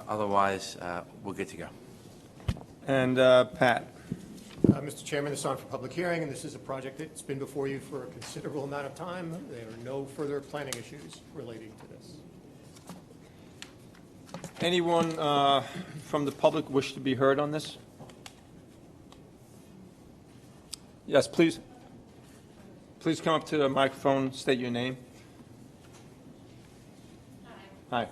Otherwise, we're good to go. And Pat? Mr. Chairman, this is on for public hearing, and this is a project that's been before you for a considerable amount of time. There are no further planning issues relating to this. Anyone from the public wish to be heard on this? Yes, please. Please come up to the microphone, state your name. Hi.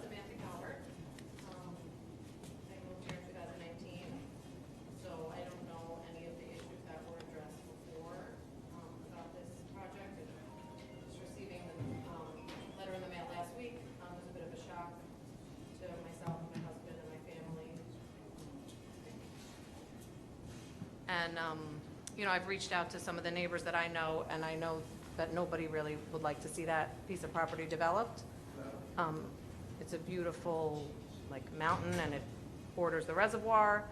And, you know, I've reached out to some of the neighbors that I know, and I know that nobody really would like to see that piece of property developed. It's a beautiful, like, mountain, and it borders the reservoir.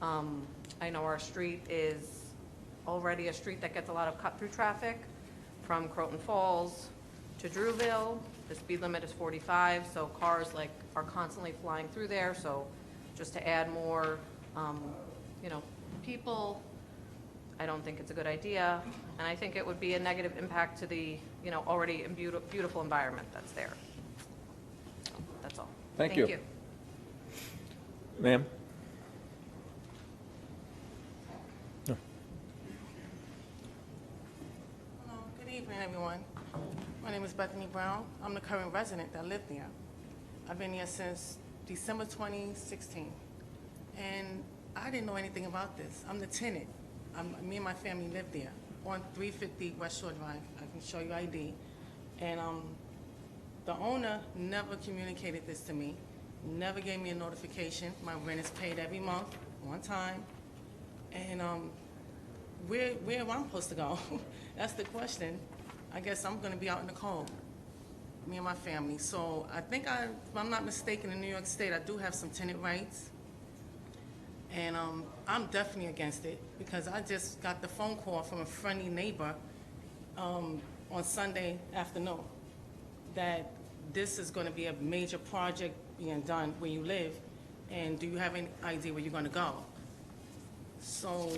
I know our street is already a street that gets a lot of cut-through traffic from Croton Falls to Drewville. The speed limit is 45, so cars, like, are constantly flying through there. So just to add more, you know, people, I don't think it's a good idea, and I think it would be a negative impact to the, you know, already beautiful environment that's there. That's all. Thank you. Ma'am? Hello, good evening, everyone. My name is Bethany Brown. I'm the current resident that lived there. I've been here since December 2016, and I didn't know anything about this. I'm the tenant. Me and my family live there on 350 West Shore Drive. I can show you ID. And the owner never communicated this to me, never gave me a notification. My rent is paid every month, on time. And where am I supposed to go? That's the question. I guess I'm going to be out in the cold, me and my family. So I think if I'm not mistaken, in New York State, I do have some tenant rights. And I'm definitely against it because I just got the phone call from a friendly neighbor on Sunday afternoon that this is going to be a major project being done where you live, and do you have any idea where you're going to go? So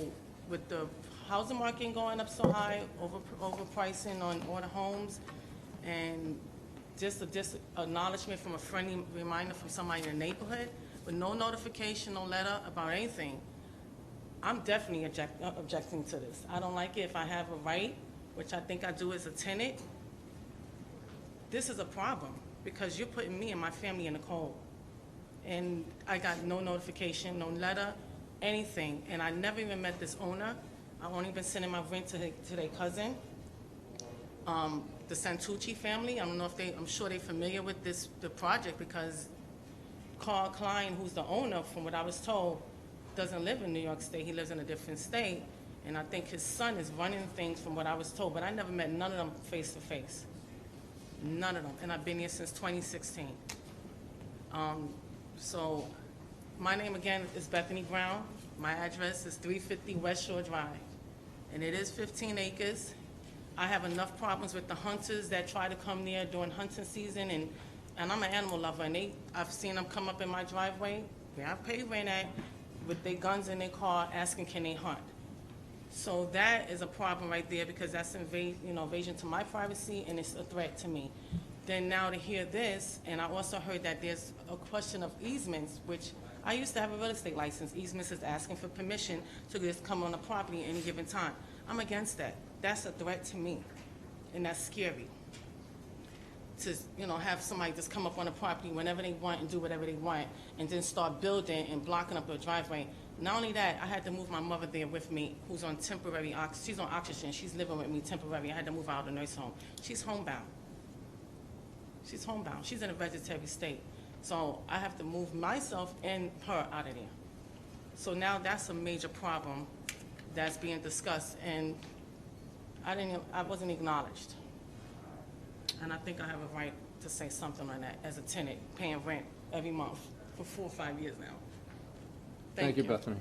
with the housing market going up so high, overpricing on all the homes, and just acknowledgement from a friendly reminder from somebody in the neighborhood, with no notification, no letter about anything, I'm definitely objecting to this. I don't like it. If I have a right, which I think I do as a tenant, this is a problem because you're putting me and my family in the cold. And I got no notification, no letter, anything. And I never even met this owner. I've only been sending my rent to their cousin. The Santucci family, I don't know if I'm sure they're familiar with the project because Carl Klein, who's the owner, from what I was told, doesn't live in New York State. He lives in a different state. And I think his son is running things from what I was told. But I never met none of them face to face. None of them. And I've been here since 2016. So my name, again, is Bethany Brown. My address is 350 West Shore Drive. And it is 15 acres. I have enough problems with the hunters that try to come near during hunting season. And I'm an animal lover, and I've seen them come up in my driveway, where I pay rent at, with their guns in their car, asking can they hunt. So that is a problem right there because that's invasion to my privacy, and it's a threat to me. Then now to hear this, and I also heard that there's a question of easements, which I used to have a real estate license. Easements is asking for permission to just come on the property at any given time. I'm against that. That's a threat to me, and that's scary. To have somebody just come up on the property whenever they want and do whatever they want and then start building and blocking up the driveway. Not only that, I had to move my mother there with me, who's on temporary, she's on oxygen, she's living with me temporary. I had to move her out of the nurse home. She's homebound. She's homebound. She's in a vegetative state. So I have to move myself and her out of there. So now that's a major problem that's being discussed, and I wasn't acknowledged. And I think I have a right to say something on that as a tenant, paying rent every month for 4 or 5 years now. Thank you, Bethany.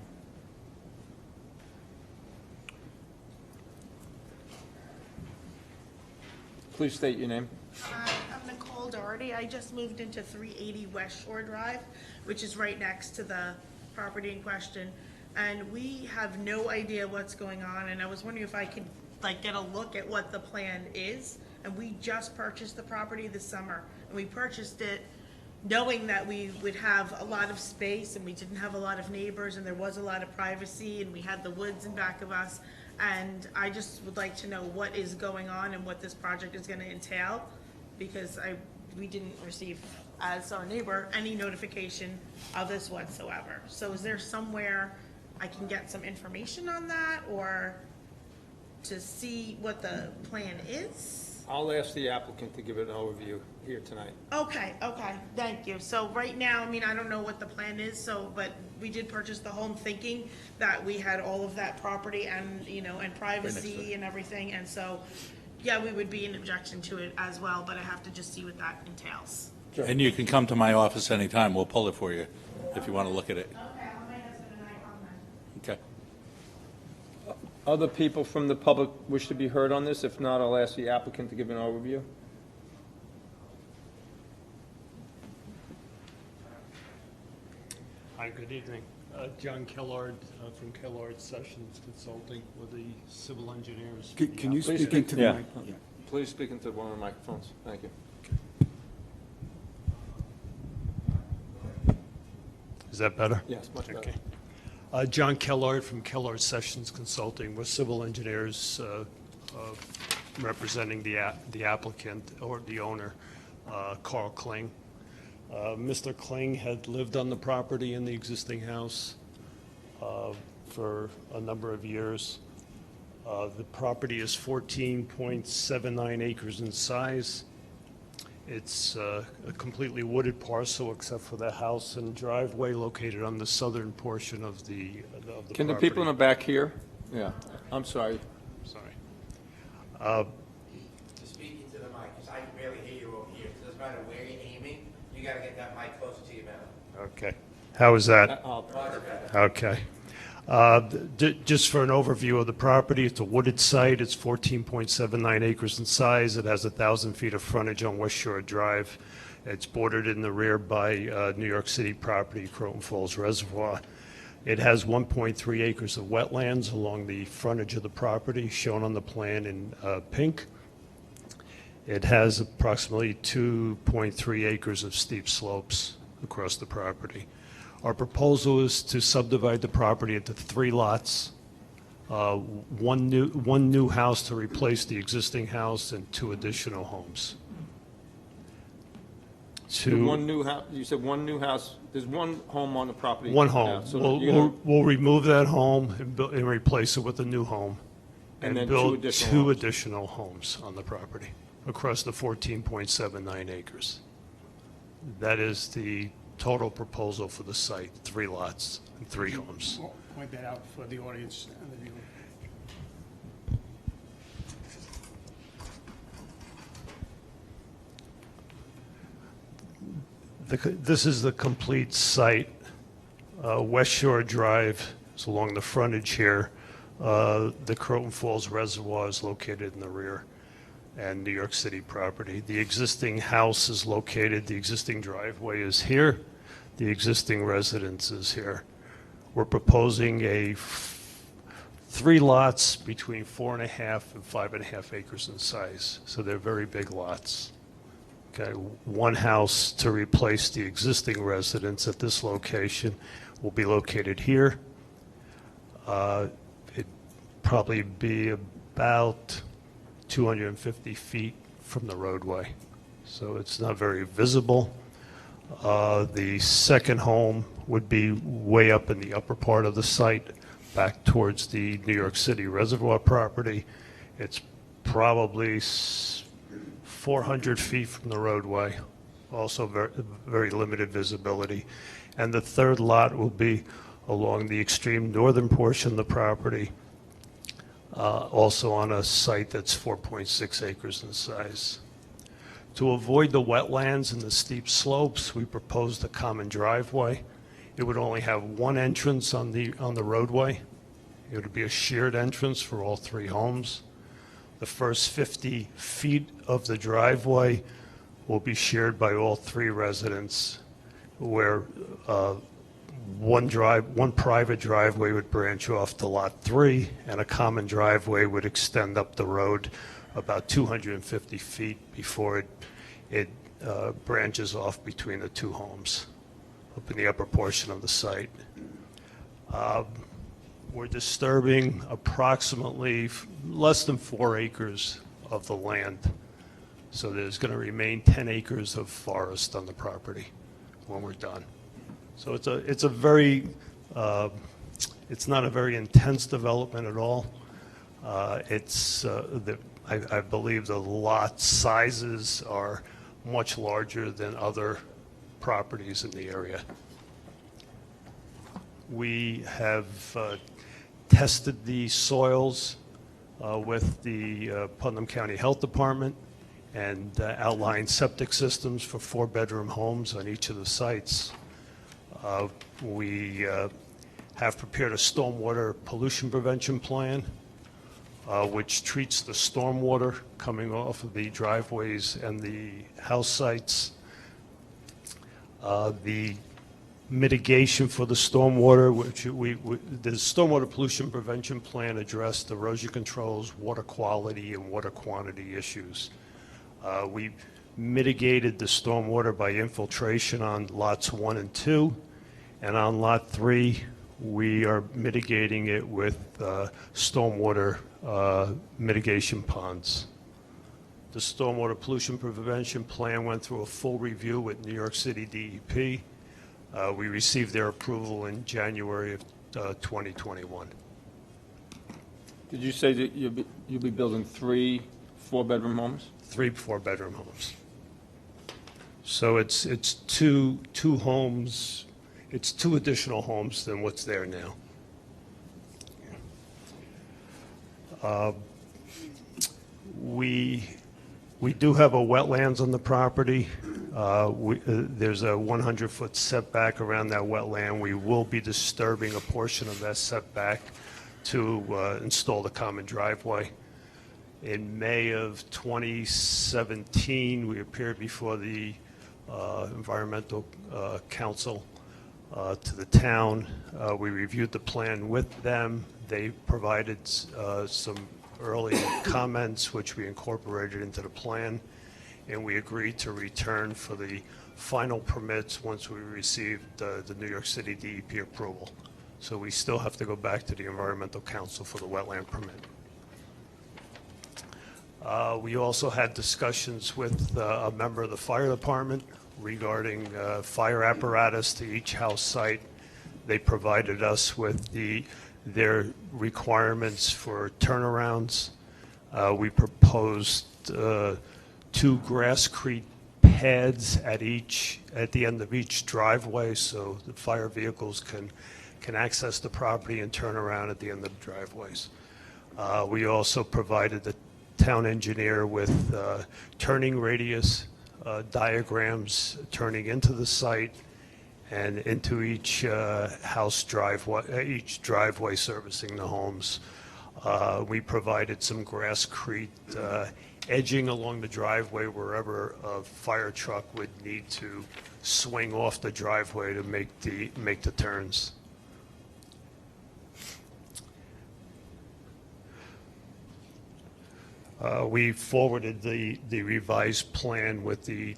Please state your name. I'm Nicole Carmel Doherty. I just moved into 380 West Shore Drive, which is right next to the property in question. And we have no idea what's going on, and I was wondering if I could like get a look at what the plan is. And we just purchased the property this summer, and we purchased it knowing that we would have a lot of space and we didn't have a lot of neighbors and there was a lot of privacy and we had the woods in back of us. And I just would like to know what is going on and what this project is gonna entail, because we didn't receive, as our neighbor, any notification of this whatsoever. So is there somewhere I can get some information on that, or to see what the plan is? I'll ask the applicant to give an overview here tonight. Okay, thank you. So right now, I mean, I don't know what the plan is, so, but we did purchase the home thinking that we had all of that property and, you know, and privacy and everything, and so, yeah, we would be in objection to it as well, but I have to just see what that entails. And you can come to my office anytime. We'll pull it for you if you want to look at it. Okay, my husband and I come then. Okay. Other people from the public wish to be heard on this? If not, I'll ask the applicant to give an overview. Hi, good evening. John Kellard from Kellard Sessions Consulting with the civil engineers. Can you Please speak into the yeah. mic? Yeah. Please speak into one of the microphones. Thank you. Is that better? Yes, much better. Okay. John Kellard from Kellard Sessions Consulting. We're civil engineers representing the applicant or the owner, Carl Kling. Mr. Kling had lived on the property in the existing house for a number of years. The property is 14.79 acres in size. It's a completely wooded parcel except for the house and driveway located on the southern portion of the property. Can the people in the back hear? Yeah, I'm sorry. Sorry. To speak into the mic, because I can barely hear you over here. It doesn't matter where you're aiming, you gotta get that mic closer to your mouth. Okay. How is that? Much better. Okay. Just for an overview of the property, it's a wooded site. It's 14.79 acres in size. It has 1,000 feet of frontage on West Shore Drive. It's bordered in the rear by New York City property, Croton Falls Reservoir. It has 1.3 acres of wetlands along the frontage of the property, shown on the plan in pink. It has approximately 2.3 acres of steep slopes across the property. Our proposal is to subdivide the property into 3 lots, one new house to replace the existing house, and 2 additional homes. One new house, you said one new house, there's one home on the property. One now, home. so you're gonna- We'll remove that home and replace it with a new home. And then 2 build additional 2 homes. additional homes on the property across the 14.79 acres. That is the total proposal for the site, 3 lots and 3 homes. Point that out for the audience and the viewer. This is the complete site. West Shore Drive is along the frontage here. The Croton Falls Reservoir is located in the rear, and New York City property. The existing house is located, the existing driveway is here, the existing residence is here. We're proposing 3 lots between 4.5 and 5.5 acres in size, so they're very big lots. Okay, 1 house to replace the existing residence at this location will be located here. It'd probably be about 250 feet from the roadway, so it's not very visible. The second home would be way up in the upper part of the site, back towards the New York City Reservoir property. It's probably 400 feet from the roadway, also very, very limited visibility. And the third lot will be along the extreme northern portion of the property, also on a site that's 4.6 acres in size. To avoid the wetlands and the steep slopes, we proposed a common driveway. It would only have 1 entrance on the roadway. It would be a shared entrance for all 3 homes. The first 50 feet of the driveway will be shared by all three residents, where one private driveway would branch off to Lot 3, and a common driveway would extend up the road about 250 feet before it branches off between the two homes, up in the upper portion of the site. We're disturbing approximately less than 4 acres of the land. So there's going to remain 10 acres of forest on the property when we're done. So it's not a very intense development at all. I believe the lot sizes are much larger than other properties in the area. We have tested the soils with the Putnam County Health Department and outlined septic systems for 4-bedroom homes on each of the sites. We have prepared a stormwater pollution prevention plan, which treats the stormwater coming off of the driveways and the house sites. The mitigation for the stormwater, which the stormwater pollution prevention plan addressed erosion controls, water quality, and water quantity issues. We mitigated the stormwater by infiltration on lots 1 and 2, and on lot 3, we are mitigating it with stormwater mitigation ponds. The stormwater pollution prevention plan went through a full review with New York City DEP. We received their approval in January of 2021. Did you say that you'll be building 3 4-bedroom homes? 3 4-bedroom homes. So it's two homes. It's 2 additional homes than what's there now. We do have a wetlands on the property. There's a 100-foot setback around that wetland. We will be disturbing a portion of that setback to install the common driveway. In May of 2017, we appeared before the Environmental Council to the town. We reviewed the plan with them. They provided some early comments, which we incorporated into the plan, and we agreed to return for the final permits once we received the New York City DEP approval. So we still have to go back to the Environmental Council for the wetland permit. We also had discussions with a member of the fire department regarding fire apparatus to each house site. They provided us with their requirements for turnarounds. We proposed 2 grasscrete pads at the end of each driveway, so the fire vehicles can access the property and turn around at the end of the driveways. We also provided the town engineer with turning radius diagrams turning into the site and into each each driveway servicing the homes. We provided some grasscrete edging along the driveway wherever a fire truck would need to swing off the driveway to make the turns. We forwarded the revised plan with the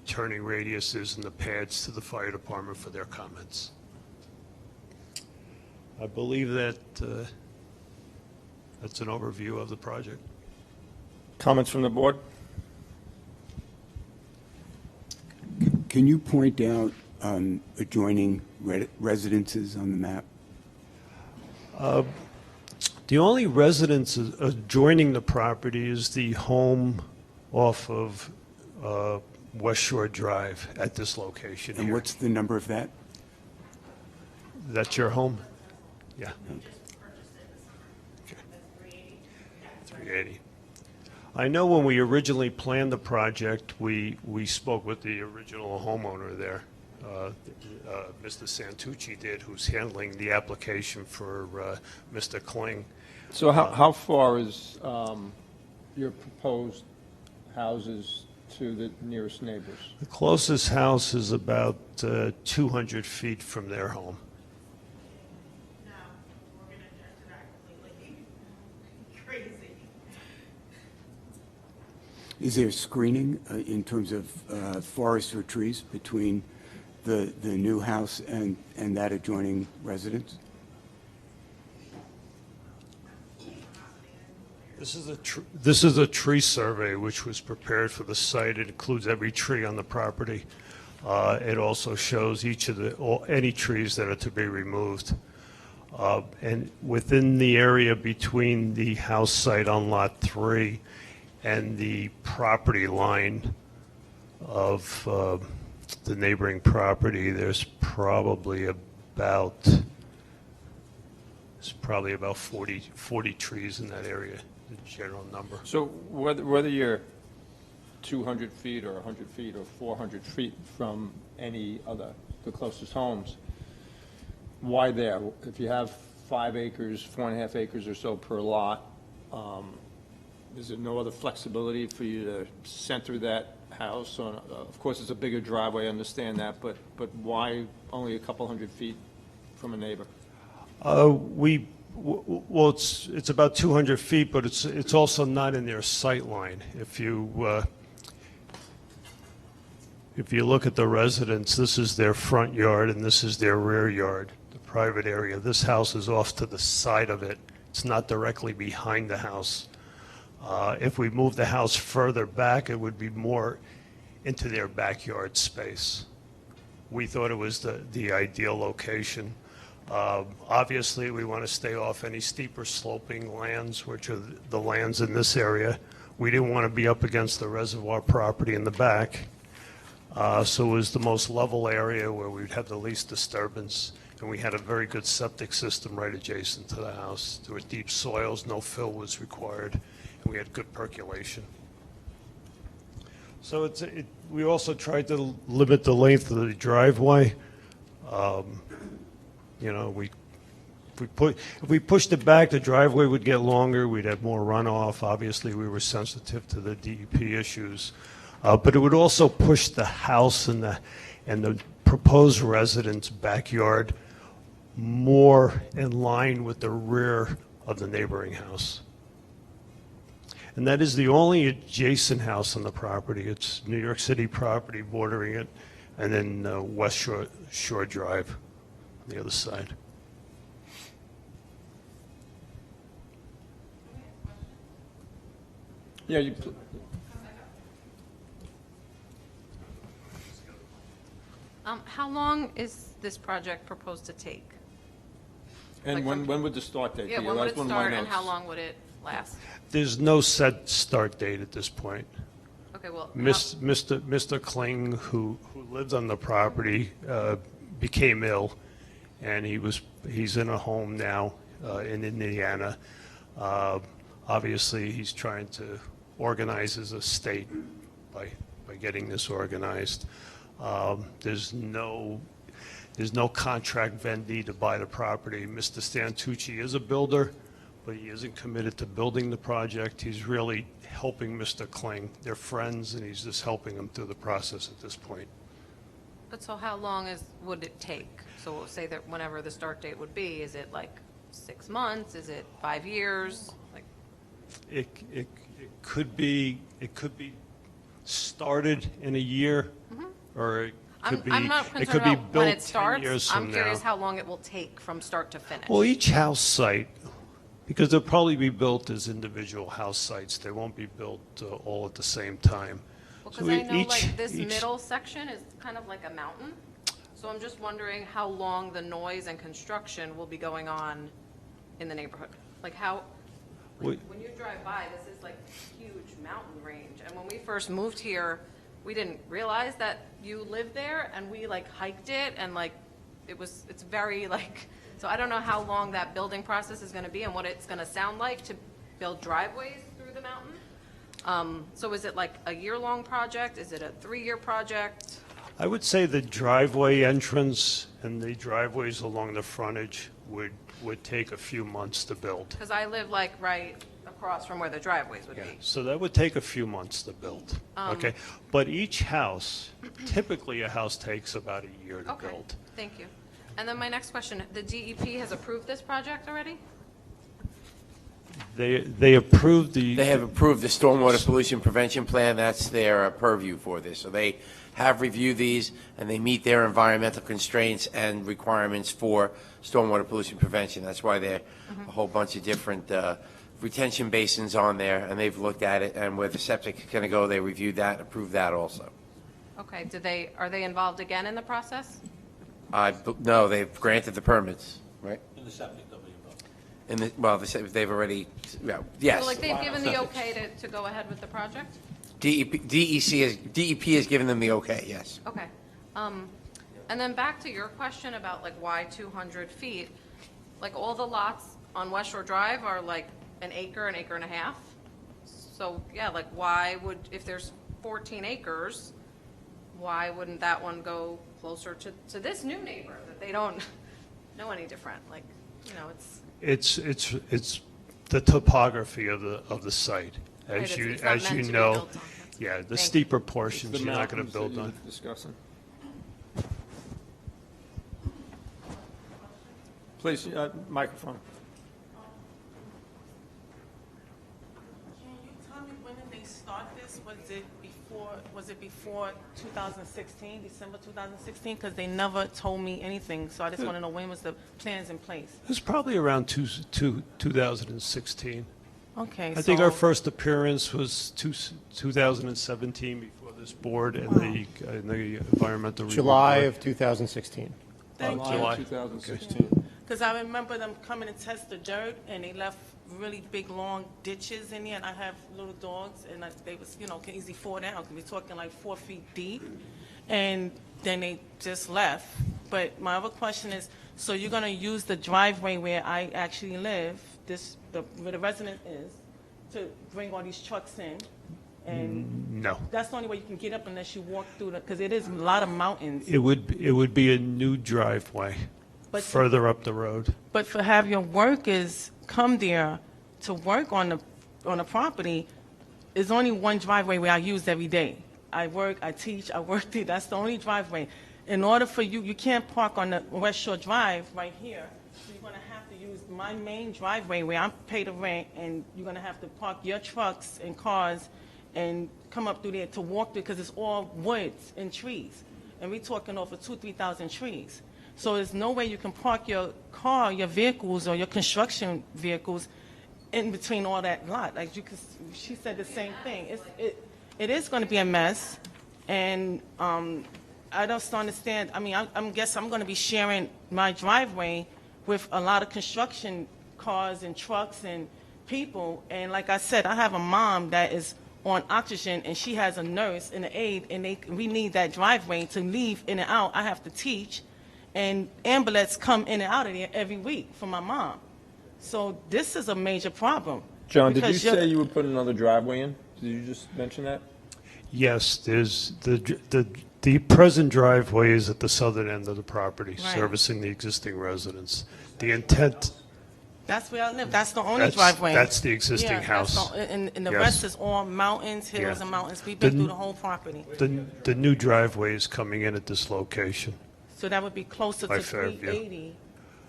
turning radiuses and the pads to the fire department for their comments. I believe that that's an overview of the project. Comments from the board? Can you point out adjoining residences on the map? The only residence adjoining the property is the home off of West Shore Drive at this location. And here. what's the number of that? That's your home? Yeah. Okay. 380. I know when we originally planned the project, we spoke with the original homeowner there. Mr. Santucci did, who's handling the application for Mr. Kling. So how far is your proposed houses to the nearest neighbors? The closest house is about 200 feet from their home. No, we're gonna object to that completely. Crazy. Is there screening in terms of forest or trees between the new house and that adjoining residence? This is a tree survey which was prepared for the site. It includes every tree on the property. It also shows any trees that are to be removed. And within the area between the house site on Lot 3 and the property line of the neighboring property, there's probably about 40 trees in that area, the general number. So whether you're 200 feet or 100 feet or 400 feet from the closest homes, why there? If you have 5 acres, 4.5 acres or so per lot, is there no other flexibility for you to center that house on? Of course, it's a bigger driveway, I understand that, but why only a couple hundred feet from a neighbor? Well, it's about 200 feet, but it's also not in their sight line. If you look at the residence, this is their front yard and this is their rear yard, the private area. This house is off to the side of it. It's not directly behind the house. If we move the house further back, it would be more into their backyard space. We thought it was the ideal location. Obviously, we want to stay off any steeper sloping lands, which are the lands in this area. We didn't want to be up against the reservoir property in the back. So it was the most level area where we'd have the least disturbance. And we had a very good septic system right adjacent to the house. There were deep soils, no fill was required, and we had good percolation. So we also tried to limit the length of the driveway. You know, if we pushed it back, the driveway would get longer, we'd have more runoff. Obviously, we were sensitive to the DEP issues. But it would also push the house and the proposed residence backyard more in line with the rear of the neighboring house. And that is the only adjacent house on the property. It's New York City property bordering it, and then West Shore Drive on the other side. Yeah, How long is this project proposed to take? and Like when would the start date be? Yeah, when would That's it one of my start and notes. how long would it last? There's no set start date at this point. Okay, well, Mr. Kling, who lived on the property, became ill, and he's in a home now in Indiana. Obviously, he's trying to organize his estate by getting this organized. There's no contract vendee to buy the property. Mr. Stantucci is a builder, but he isn't committed to building the project. He's really helping Mr. Kling. They're friends, and he's just helping him through the process at this point. but so how long would it take? So we'll say that whenever the start date would be, is it like 6 months? Is it 5 years? Like, It could be started in a year, or it could be I'm not it concerned could be about when built it 10 starts. years I'm from curious now. how long it will take from start to finish. Well, each house site, because they'll probably be built as individual house sites. They won't be built all at the same time. Well, So because I know each- like this each- middle section is kind of like a mountain. So I'm just wondering how long the noise and construction will be going on in the neighborhood. Like how, We- when you drive by, this is like huge mountain range. And when we first moved here, we didn't realize that you lived there, and we like hiked it, and like it's very like, so I don't know how long that building process is gonna be and what it's gonna sound like to build driveways through the mountain. So is it like a year-long project? Is it a 3-year project? I would say the driveway entrance and the driveways along the frontage would take a few months to build. Because I live like right across from where the driveways would Yeah, be. so that would take a few months to build, okay? But each house, typically a house takes about a year to Okay, build. thank you. And then my next question, the DEP has approved this project already? They approved the. They have approved the stormwater pollution prevention plan. That's their purview for this. So they have reviewed these, and they meet their environmental constraints and requirements for stormwater pollution prevention. That's why there are a whole bunch of different retention basins on there, and they've looked at it, and where the septic is going to go, they reviewed that, approved that also. Okay, are they involved again in the process? No, they've granted the permits, right? In the septic, they'll be involved. Well, they've already, yes. So like they've given the okay to go ahead with the project? DEP has given them the okay, yes. Okay. And then back to your question about like why 200 feet, like all the lots on West Shore Drive are like an acre and a half. So yeah, like why would, if there's 14 acres, why wouldn't that one go closer to this new neighbor that they don't know any different? Like, you know, It's the topography of the site. Right, As it's not you meant to be know, built on. yeah, the Thank steeper portions The you're not going mountains to that build you on. were discussing. Please, microphone. Can you tell me when did they start this? Was it before 2016, December 2016? Because they never told me anything, so I just want to know when was the plans in place? It was probably around 2016. Okay, I think our first appearance was 2017 before this board and the environmental review July board. of 2016. Thank you. July 2016. Because I remember them coming to test the dirt, and they left really big, long ditches in there, and I have little dogs, and they was, can easily fall down, because we're talking like 4 feet deep, and then they just left. But my other question is, so you're going to use the driveway where I actually live, where the resident is, to bring all these trucks in? And No. that's the only way you can get up unless you walk through because it is a lot of mountains. It would be a new driveway But- further up the road. But for have your workers come there to work on the property, there's only one driveway where I use every day. I work, I teach, I work there. That's the only driveway. In order for you can't park on the West Shore Drive right here. So you're going to have to use my main driveway where I pay the rent, and you're going to have to park your trucks and cars and come up through there to walk through because it's all woods and trees. And we're talking over 2,000-3,000 trees. So there's no way you can park your car, your vehicles, or your construction vehicles in between all that lot. Like she said the same thing. It is going to be a mess, and I don't understand. I mean, I guess I'm going to be sharing my driveway with a lot of construction cars and trucks and people. And like I said, I have a mom that is on oxygen, and she has a nurse and an aide, and we need that driveway to leave in and out. I have to teach. And ambulance come in and out of there every week for my mom. So this is a major problem. John, did you Because you're- say you would put another driveway in? Did you just mention that? Yes, there's the present driveway is at the southern end of the property, Right. servicing the existing residents. The intent, That's where I live. That's the only That's- driveway. that's the existing Yeah, that's house. and the Yes. rest is all mountains, hills, Yeah. and mountains. We've been The- through the whole property. the new driveway is coming in at this location. So that would be closer By to Fairview. 380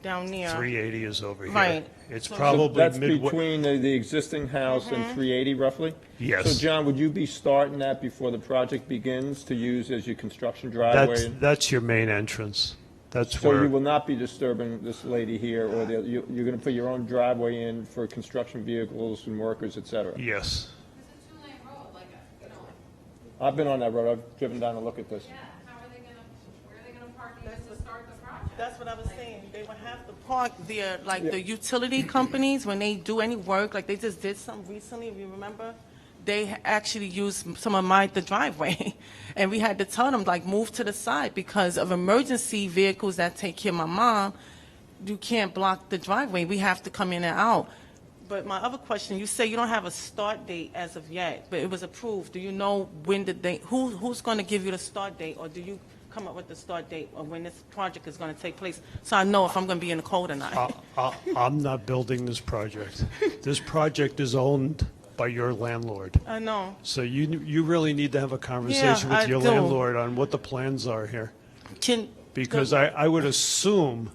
down there. 380 is over here. Right. It's So- probably That's midway. between the existing house and 380 roughly? Yes. So John, would you be starting that before the project begins to use as your construction driveway? That's your main entrance. That's So you where, will not be disturbing this lady here, or you're going to put your own driveway in for construction vehicles and workers, et cetera? yes. It's a two-lane road, like, I've been on that road, I've driven down to look at this. how are they where are they gonna park even to start the project? That's what I was saying. They would have to park there, like the utility companies, when they do any work, like they just did something recently, if you remember, they actually used some of the driveway. And we had to tell them, like, move to the side because of emergency vehicles that take care of my mom. You can't block the driveway. We have to come in and out. But my other question, you say you don't have a start date as of yet, but it was approved. Do you know when who's going to give you the start date, or do you come up with the start date of when this project is going to take place, so I know if I'm going to be in the cold or not. I'm not building this project. This project is owned by your landlord. I know. So you really need to have a conversation Yeah, with your I do. landlord on what the plans are here. Because the- I would assume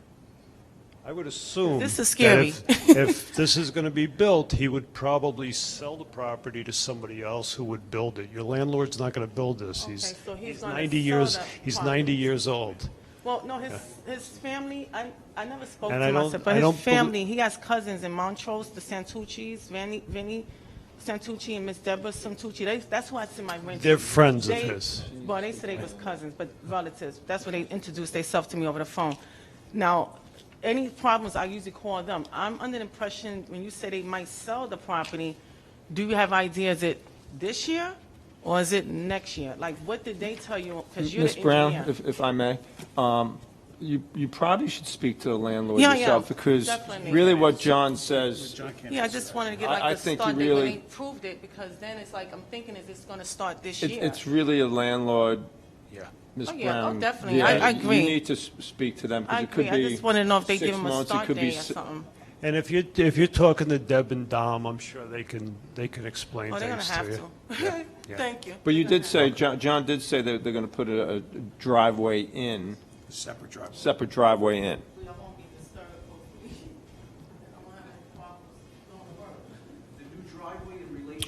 This is that scary. if this is going to be built, he would probably sell the property to somebody else who would build it. Your landlord's not going to build this. Okay, so he's gonna 90 sell years, the he's property. 90 years old. Well, no, his family, I never spoke And to I him, don't- myself, I but his don't belie- family, he has cousins in Montrose, the Santucci's, Vinny Santucci and Miss Deborah Santucci. That's who I sent my rent to. They're friends of They- his. Well, they said they was cousins, but relatives. That's what they introduced themselves to me over the phone. Now, any problems, I usually call them. I'm under the impression, when you say they might sell the property, do you have idea, is it this year or is it next year? Like, what did they tell you? Because you're Ms. the Brown, engineer. if I may, you probably should speak to the landlord Yeah, yourself, yeah, because definitely. really what John says, Yeah, I just wanted to get I like the think you start date when really- they proved it, because then it's like, I'm thinking, is this going to start this it- year? it's really a landlord, Yeah. Ms. Oh, yeah, oh, Brown. definitely. Yeah, I agree. You need to speak to them, I because it could agree. be I just want to know if they 6 give them a months, it start could be date or si- something. And if you're talking to Deb and Dom, I'm sure they can explain Oh, they're going to things to have you. to. Yeah. Thank you. But you did say, John did say that they're going to put a driveway in, Separate driveway. separate driveway in. We won't be disturbed, hopefully. I won't have any problems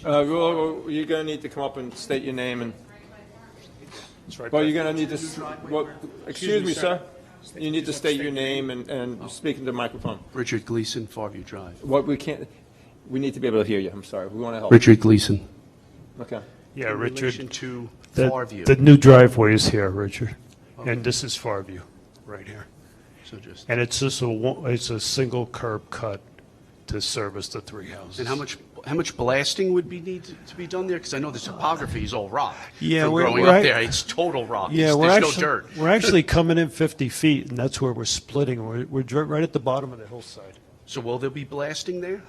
doing the work. Well, you're going to need to come up and state your name and, It's right well, there. you're going to need to, well, excuse me, sir. You need to state your name and speak into the microphone. Richard Gleason, Farview Drive. What we can't, we need to be able to hear you. I'm sorry. We want to help. Richard Gleason. Okay. Yeah, In relation Richard, to the Farview. new driveway is here, Richard. And this is Farview, right here. So just, And it's just it's a single curb cut to service the three houses. and how much blasting would be need to be done there? Because I know the topography is all rock. Yeah, From we're- growing we're up act- there, it's total rock. Yeah, There's no dirt. we're actually coming in 50 feet, and that's where we're splitting. We're right at the bottom of the hillside. So will there be blasting there?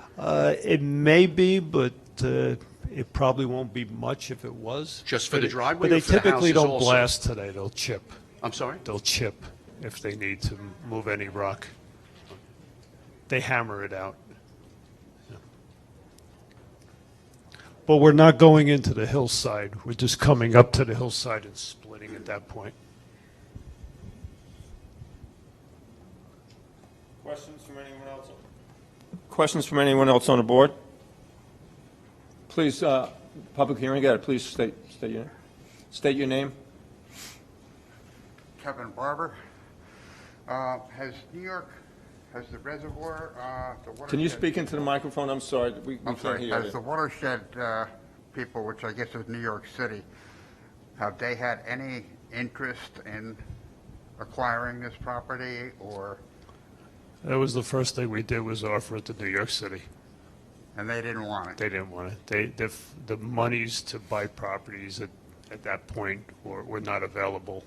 It may be, but it probably won't be much if it was. Just for the driveway But they or for the typically houses don't also? blast today. They'll chip. I'm sorry? They'll chip if they need to move any rock. They hammer it out. Yeah. But we're not going into the hillside. We're just coming up to the hillside and splitting at that point. Questions from anyone else? Questions from anyone else on the board? Please, public hearing, got it. Please state your name. State your name. Kevin Barber. Has New York, has the reservoir, the watershed... Can you speak into the microphone? I'm sorry, we I'm can't sorry, hear has the you. watershed people, which I guess is New York City, have they had any interest in acquiring this property, or, That was the first thing we did, was offer it to New York City. and they didn't want it? They didn't want it. The monies to buy properties at that point were not available.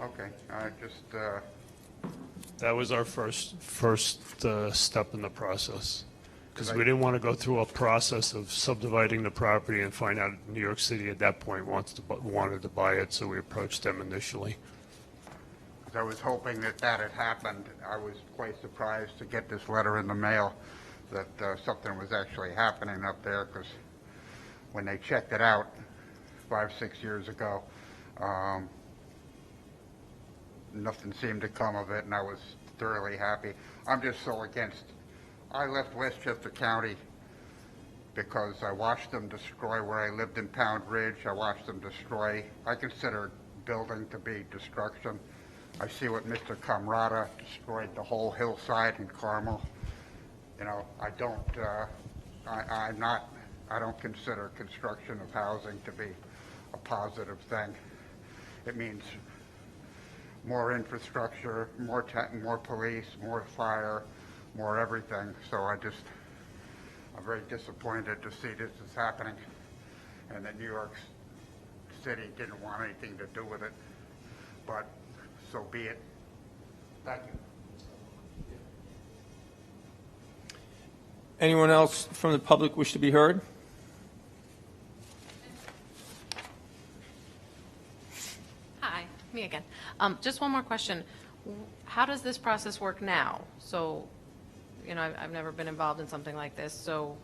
Okay, I just, That was our first step in the process. Because we didn't want to go through a process of subdividing the property and find out New York City at that point wanted to buy it, so we approached them initially. I was hoping that that had happened. I was quite surprised to get this letter in the mail that something was actually happening up there, because when they checked it out 5, 6 years ago, nothing seemed to come of it, and I was thoroughly happy. I'm just so against. I left Westchester County because I watched them destroy where I lived in Pound Ridge. I watched them destroy. I consider building to be destruction. I see what Mr. Camrata destroyed, the whole hillside in Carmel. You know, I don't consider construction of housing to be a positive thing. It means more infrastructure, more police, more fire, more everything. So I'm very disappointed to see this is happening, and that New York City didn't want anything to do with it. But so be it. Thank you. Anyone else from the public wish to be heard? Just one more question. How does this process work now? So, you know, I've never been involved in something like this, so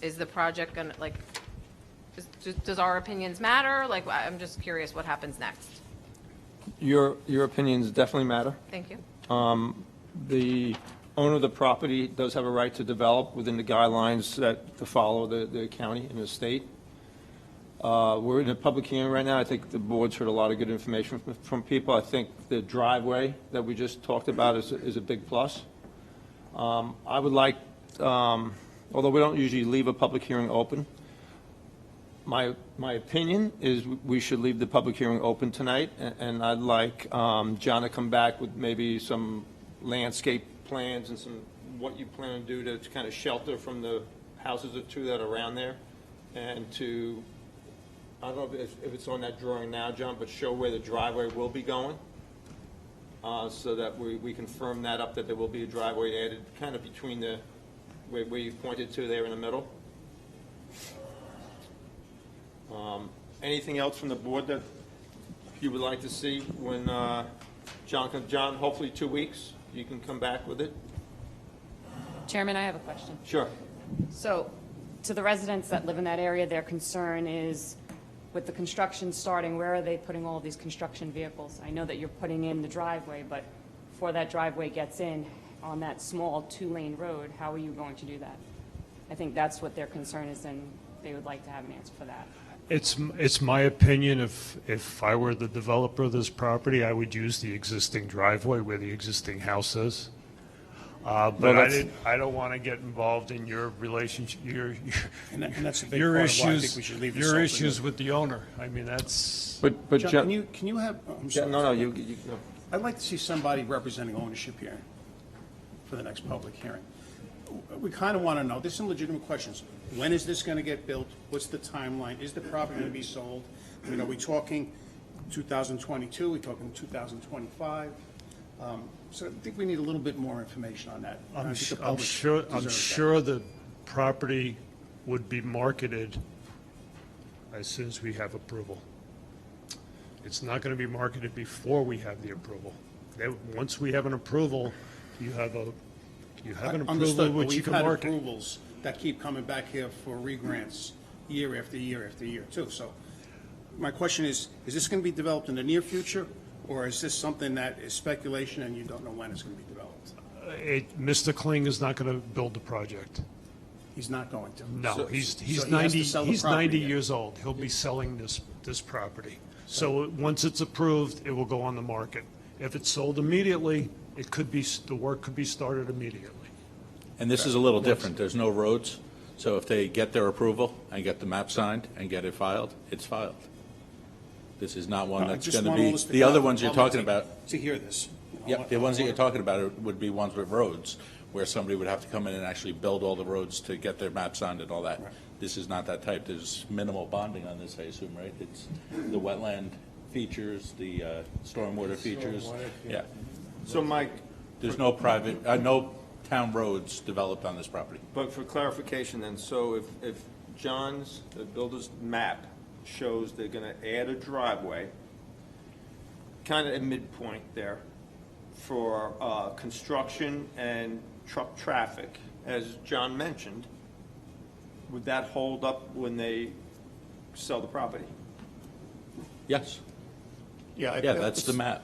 is the project going to, like, does our opinions matter? Like, I'm just curious what happens next. Your opinions definitely matter. Thank you. The owner of the property does have a right to develop within the guidelines that to follow the county and the state. We're in a public hearing right now. I think the board's heard a lot of good information from people. I think the driveway that we just talked about is a big plus. I would like, although we don't usually leave a public hearing open, my opinion is we should leave the public hearing open tonight, and I'd like John to come back with maybe some landscape plans and some, what you plan to do to kind of shelter from the houses or two that are around there, and to, I don't know if it's on that drawing now, John, but show where the driveway will be going, so that we can firm that up, that there will be a driveway added kind of between the, where you pointed to there in the middle. Anything else from the board that you would like to see when John, hopefully 2 weeks, you can come back with it? Chairman, I have a question. Sure. So, to the residents that live in that area, their concern is, with the construction starting, where are they putting all these construction vehicles? I know that you're putting in the driveway, but before that driveway gets in on that small 2-lane road, how are you going to do that? I think that's what their concern is, and they would like to have an answer for that. It's my opinion, if I were the developer of this property, I would use the existing driveway where the existing house is. But I don't want to get involved in your relationship, And that's a big your part of why I think issues, we should leave this your open. issues with the owner. I mean, that's. But John, John, can you have, oh, I'm yeah, sorry. no, you no. I'd like to see somebody representing ownership here for the next public hearing. We kind of want to know, there's some legitimate questions. When is this going to get built? What's the timeline? Is the property going to be sold? I mean, are we talking 2022? Are we talking 2025? So I think we need a little bit more information on that. I I'm think the public deserves that. sure the property would be marketed as soon as we have approval. It's not going to be marketed before we have the approval. Once we have an approval, you have an approval Understood, but which you we've can had market. approvals that keep coming back here for regrants year after year after year, too. So my question is this going to be developed in the near future, or is this something that is speculation and you don't know when it's going to be developed? Mr. Kling is not going to build the project. He's not going to. No, he's so he has 90, to sell the he's property 90 again. years old. He'll be selling this property. So once it's approved, it will go on the market. If it's sold immediately, the work could be started immediately. And this is a little different. There's no roads. So if they get their approval and get the map signed and get it filed, it's filed. This is not one No, I that's just going to want all be, this to the come other out ones for you're the public talking about. to hear this. Yep, the ones that you're talking about would be ones with roads, where somebody would have to come in and actually build all the roads to get their map signed and all that. This is not that type. There's minimal bonding on this, I assume, right? It's the wetland features, the stormwater features. Yeah. So Mike, There's no private, no town roads developed on this property. but for clarification then, so if John's, the builder's map shows they're going to add a driveway, kind of at midpoint there, for construction and truck traffic, as John mentioned, would that hold up when they sell the property? Yes. Yeah, Yeah, that's the map.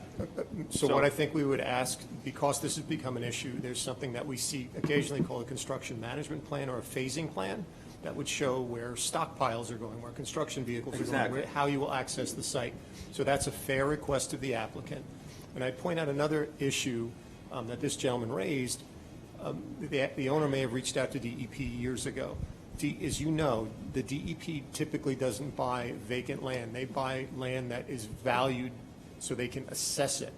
So what I think we would ask, because this has become an issue, there's something that we see occasionally called a construction management plan or a phasing plan that would show where stockpiles are going, where construction vehicles are going, Exactly. how you will access the site. So that's a fair request of the applicant. And I'd point out another issue that this gentleman raised. The owner may have reached out to DEP years ago. As you know, the DEP typically doesn't buy vacant land. They buy land that is valued so they can assess it.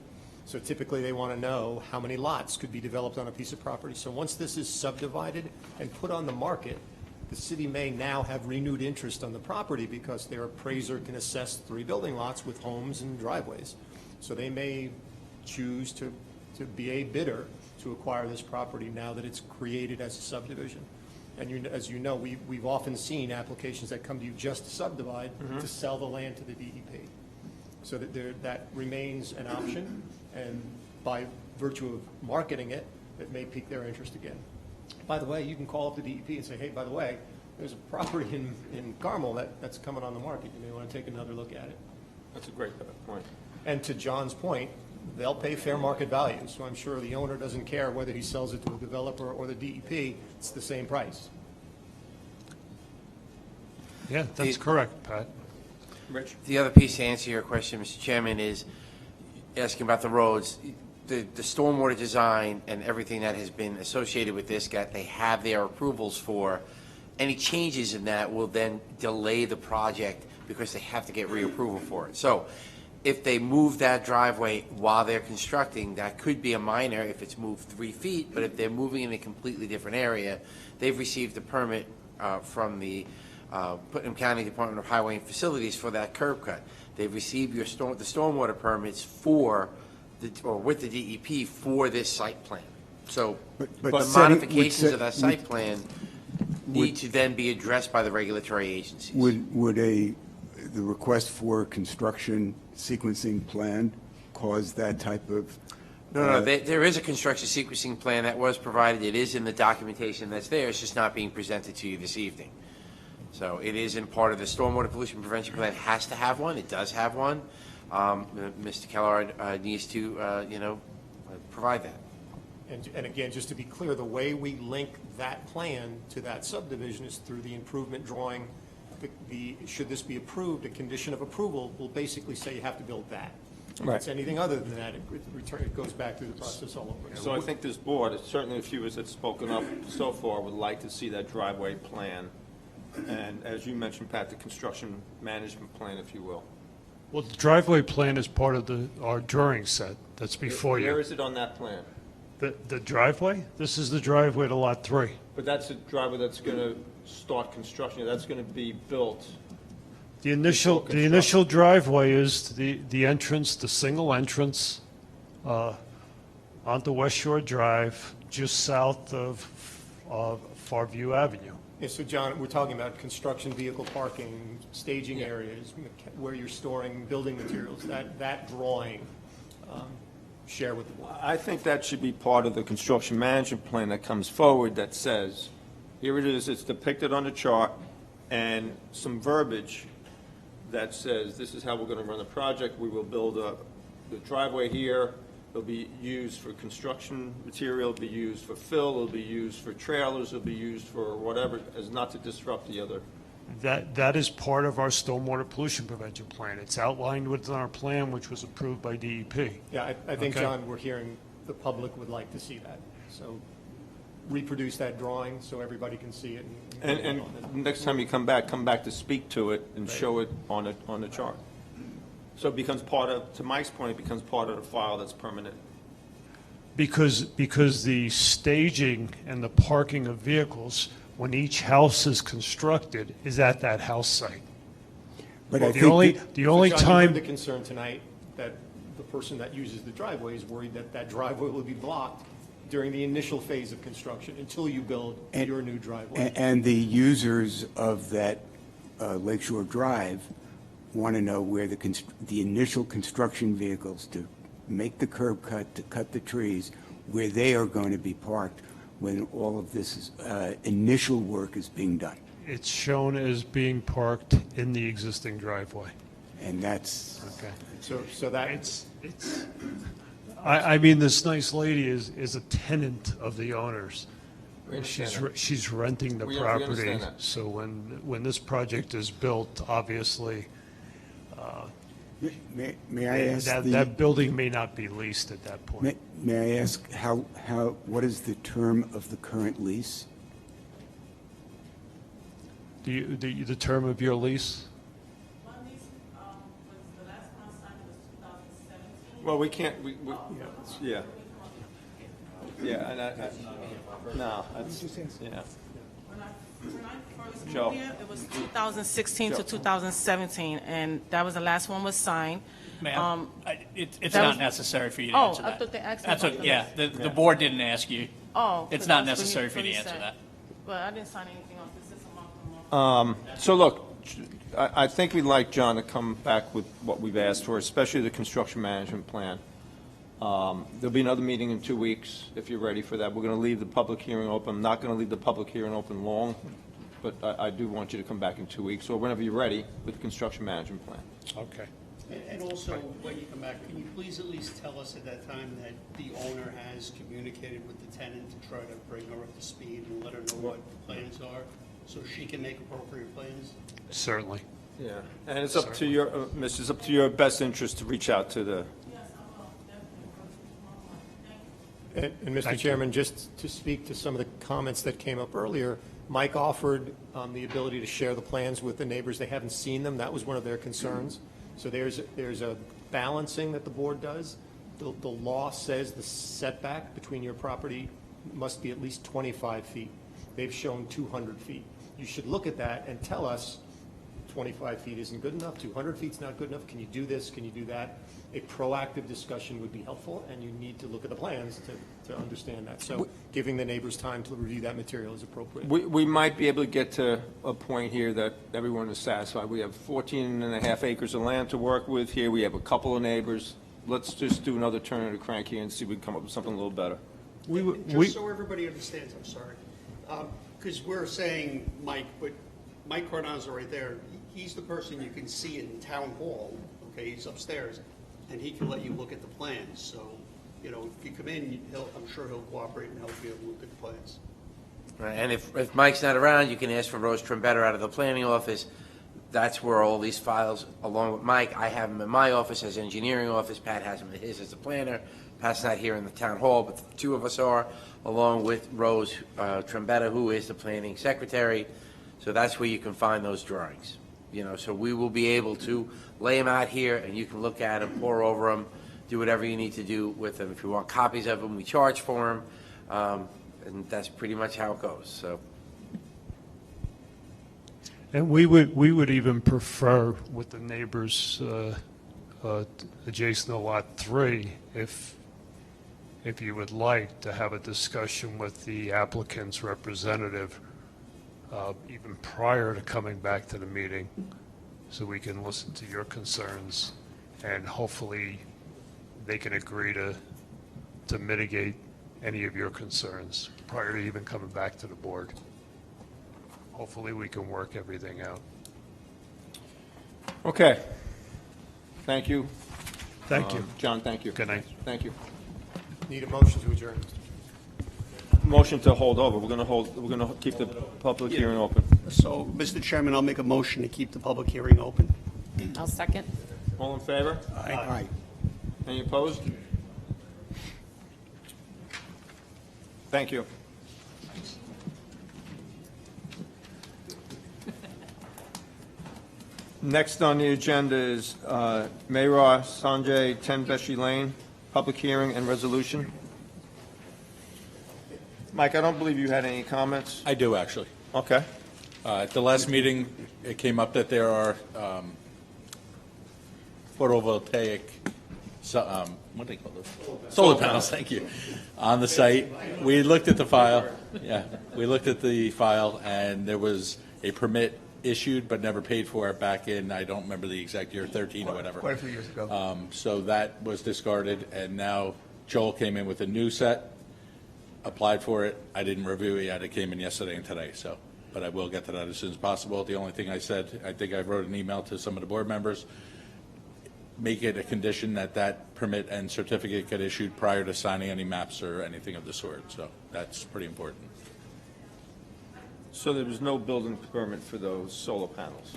So typically they want to know how many lots could be developed on a piece of property. So once this is subdivided and put on the market, the city may now have renewed interest on the property because their appraiser can assess 3 building lots with homes and driveways. So they may choose to be a bidder to acquire this property now that it's created as a subdivision. And as you know, we've often seen applications that come to you just to subdivide to sell the land to the DEP. So that remains an option, and by virtue of marketing it, it may pique their interest again. By the way, you can call up the DEP and say, hey, by the way, there's a property in Carmel that's coming on the market. You may want to take another look at it. That's a great point. And to John's point, they'll pay fair market value. So I'm sure the owner doesn't care whether he sells it to a developer or the DEP. It's the same price. Yeah, that's correct, Pat. Rich? The other piece to answer your question, Mr. Chairman, is asking about the roads. The stormwater design and everything that has been associated with this, they have their approvals for. Any changes in that will then delay the project because they have to get reapproval for it. So if they move that driveway while they're constructing, that could be a minor if it's moved 3 feet, but if they're moving in a completely different area, they've received a permit from the Putnam County Department of Highway and Facilities for that curb cut. They've received the stormwater permits with the DEP for this site plan. So But the setting- modifications of that site plan need to then be addressed by the regulatory agencies. Would the request for construction sequencing plan cause that type of? No, there is a construction sequencing plan that was provided. It is in the documentation that's there. It's just not being presented to you this evening. So it is in part of the stormwater pollution prevention plan. It has to have one. It does have one. Mr. Keller needs to, provide that. And again, just to be clear, the way we link that plan to that subdivision is through the improvement drawing. Should this be approved, a condition of approval will basically say you have to build that. If it's anything other than that, it goes back through the process all over. So I think this board, certainly a few of us that's spoken up so far, would like to see that driveway plan. And as you mentioned, Pat, the construction management plan, if you will. Well, the driveway plan is part of our drawing set that's before you. Where is it on that plan? The driveway? This is the driveway to Lot 3. But that's a driveway that's going to start construction, that's going to be built. The initial driveway is the entrance, the single entrance onto West Shore Drive, just south of Farview Avenue. Yeah, so John, we're talking about construction vehicle parking, staging areas, where you're storing building materials, that drawing, share with the board. I think that should be part of the construction management plan that comes forward that says, here it is, it's depicted on the chart, and some verbiage that says, this is how we're going to run the project. We will build the driveway here. It'll be used for construction material, it'll be used for fill, it'll be used for trailers, it'll be used for whatever, as not to disrupt the other. That is part of our stormwater pollution prevention plan. It's outlined within our plan, which was approved by DEP. Yeah, I think, Okay. John, we're hearing the public would like to see that. So reproduce that drawing so everybody can see it. And next time you come back to speak to it and show it on the chart. So it becomes part of, to Mike's point, it becomes part of the file that's permanent. Because the staging and the parking of vehicles, when each house is constructed, is at that house site. But I The think only So, John, you time. heard the concern tonight that the person that uses the driveway is worried that that driveway will be blocked during the initial phase of construction until you build your new driveway. And the users of that Lakeshore Drive want to know where the initial construction vehicles to make the curb cut, to cut the trees, where they are going to be parked when all of this initial work is being done. It's shown as being parked in the existing driveway. And that's, Okay. So that, It's, I mean, this nice lady is a tenant of the owners. We understand that. She's renting the We property. understand that. So when this project is built, obviously, may I ask that building may not be leased at that point. may I ask what is the term of the current lease? The term of your lease? Well, we can't, yeah. Yeah, and no, that's, yeah. When I first Joe. moved here, it was 2016 to 2017, and that was the last one was signed. Ma'am, it's that not was- necessary for you to Oh, answer I that. thought they asked me That's about what- the Yeah, list. the board didn't ask you. Oh. It's 'cause not that's what necessary for you to what answer said. that. Well, I didn't sign anything off. This is a month. So look, I think we'd like John to come back with what we've asked for, especially the construction management plan. There'll be another meeting in 2 weeks, if you're ready for that. We're going to leave the public hearing open. I'm not going to leave the public hearing open long, but I do want you to come back in 2 weeks, or whenever you're ready, with the construction management plan. Okay. And also, when you come back, can you please at least tell us at that time that the owner has communicated with the tenant to try to bring her up to speed and let her know what the plans are, so she can make appropriate plans? Certainly. Yeah, and it's up to your, it's up to your best interest to reach out to the, And Mr. Chairman, just to speak to some of the comments that came up earlier, Mike offered the ability to share the plans with the neighbors. They haven't seen them. That was one of their concerns. So there's a balancing that the board does. The law says the setback between your property must be at least 25 feet. They've shown 200 feet. You should look at that and tell us 25 feet isn't good enough, 200 feet's not good enough, can you do this, can you do that? A proactive discussion would be helpful, and you need to look at the plans to understand that. So giving the neighbors time to review that material is appropriate. we might be able to get to a point here that everyone is satisfied. We have 14 and a half acres of land to work with here. We have a couple of neighbors. Let's just do another turn of the crank here and see if we can come up with something a little better. Just so everybody understands, I'm sorry, because we're saying Mike, but Mike Cardon's right there. He's the person you can see in town hall, okay, he's upstairs, and he can let you look at the plans. So, you know, if you come in, I'm sure he'll cooperate and help you look at the plans. Right, and if Mike's not around, you can ask for Rose Trimbetter out of the planning office. That's where all these files, along with Mike, I have them in my office as engineering office, Pat has them in his as a planner. Pat's not here in the town hall, but the two of us are, along with Rose Trimbetter, who is the planning secretary. So that's where you can find those drawings. You know, so we will be able to lay them out here, and you can look at them, pore over them, do whatever you need to do with them. If you want copies of them, we charge for them, and that's pretty much how it goes. So, And we would even prefer with the neighbors adjacent to Lot 3, if you would like, to have a discussion with the applicant's representative even prior to coming back to the meeting, so we can listen to your concerns, and hopefully they can agree to mitigate any of your concerns prior to even coming back to the board. Hopefully we can work everything out. Okay. Thank you. Thank you. John, thank you. Good night. Thank you. Need a motion to adjourn, Mr. Chairman. Motion to hold over. We're going to keep the public hearing open. So, Mr. Chairman, I'll make a motion to keep the public hearing open. I'll second. All in favor? Aye. Any opposed? Thank you. Next on the agenda is Mayra Sanjay, 10 Beshi Lane, public hearing and resolution. Mike, I don't believe you had any comments. I do, actually. Okay. At the last meeting, it came up that there are photovoltaic, what do they call those? Solar panels, thank you, on the site. We looked at the file, we looked at the file, and there was a permit issued but never paid for back in, I don't remember the exact year, 13 or whatever. Quite a few years ago. So that was discarded, and now Joel came in with a new set, applied for it. I didn't review it yet. It came in yesterday and today, so, but I will get to that as soon as possible. The only thing I said, I think I wrote an email to some of the board members, make it a condition that that permit and certificate get issued prior to signing any maps or anything of the sort, so that's pretty important. So there was no building permit for those solar panels?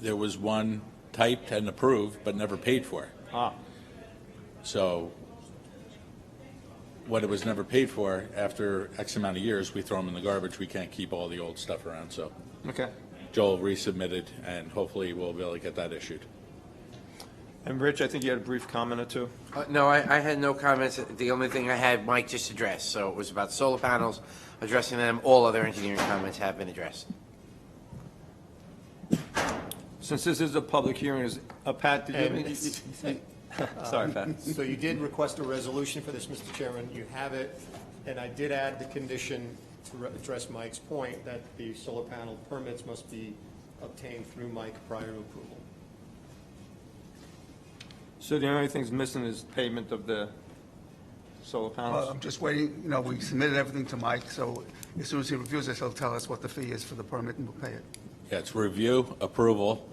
There was one typed and approved, but never paid for. So what it was never paid for, after X amount of years, we throw them in the garbage. We can't keep all the old stuff around, so. Okay. Joel resubmitted, and hopefully we'll be able to get that issued. And Rich, I think you had a brief comment or two? No, I had no comments. The only thing I had, Mike just addressed. So it was about solar panels, addressing them. All other engineering comments have been addressed. Since this is a public hearing, Pat, did you have anything? Sorry, Pat. So you did request a resolution for this, Mr. Chairman. You have it, and I did add the condition to address Mike's point that the solar panel permits must be obtained through Mike prior to approval. So the only thing's missing is payment of the solar panels? I'm just waiting, we submitted everything to Mike, so as soon as he reviews this, he'll tell us what the fee is for the permit and we'll pay it. Yeah, it's review, approval,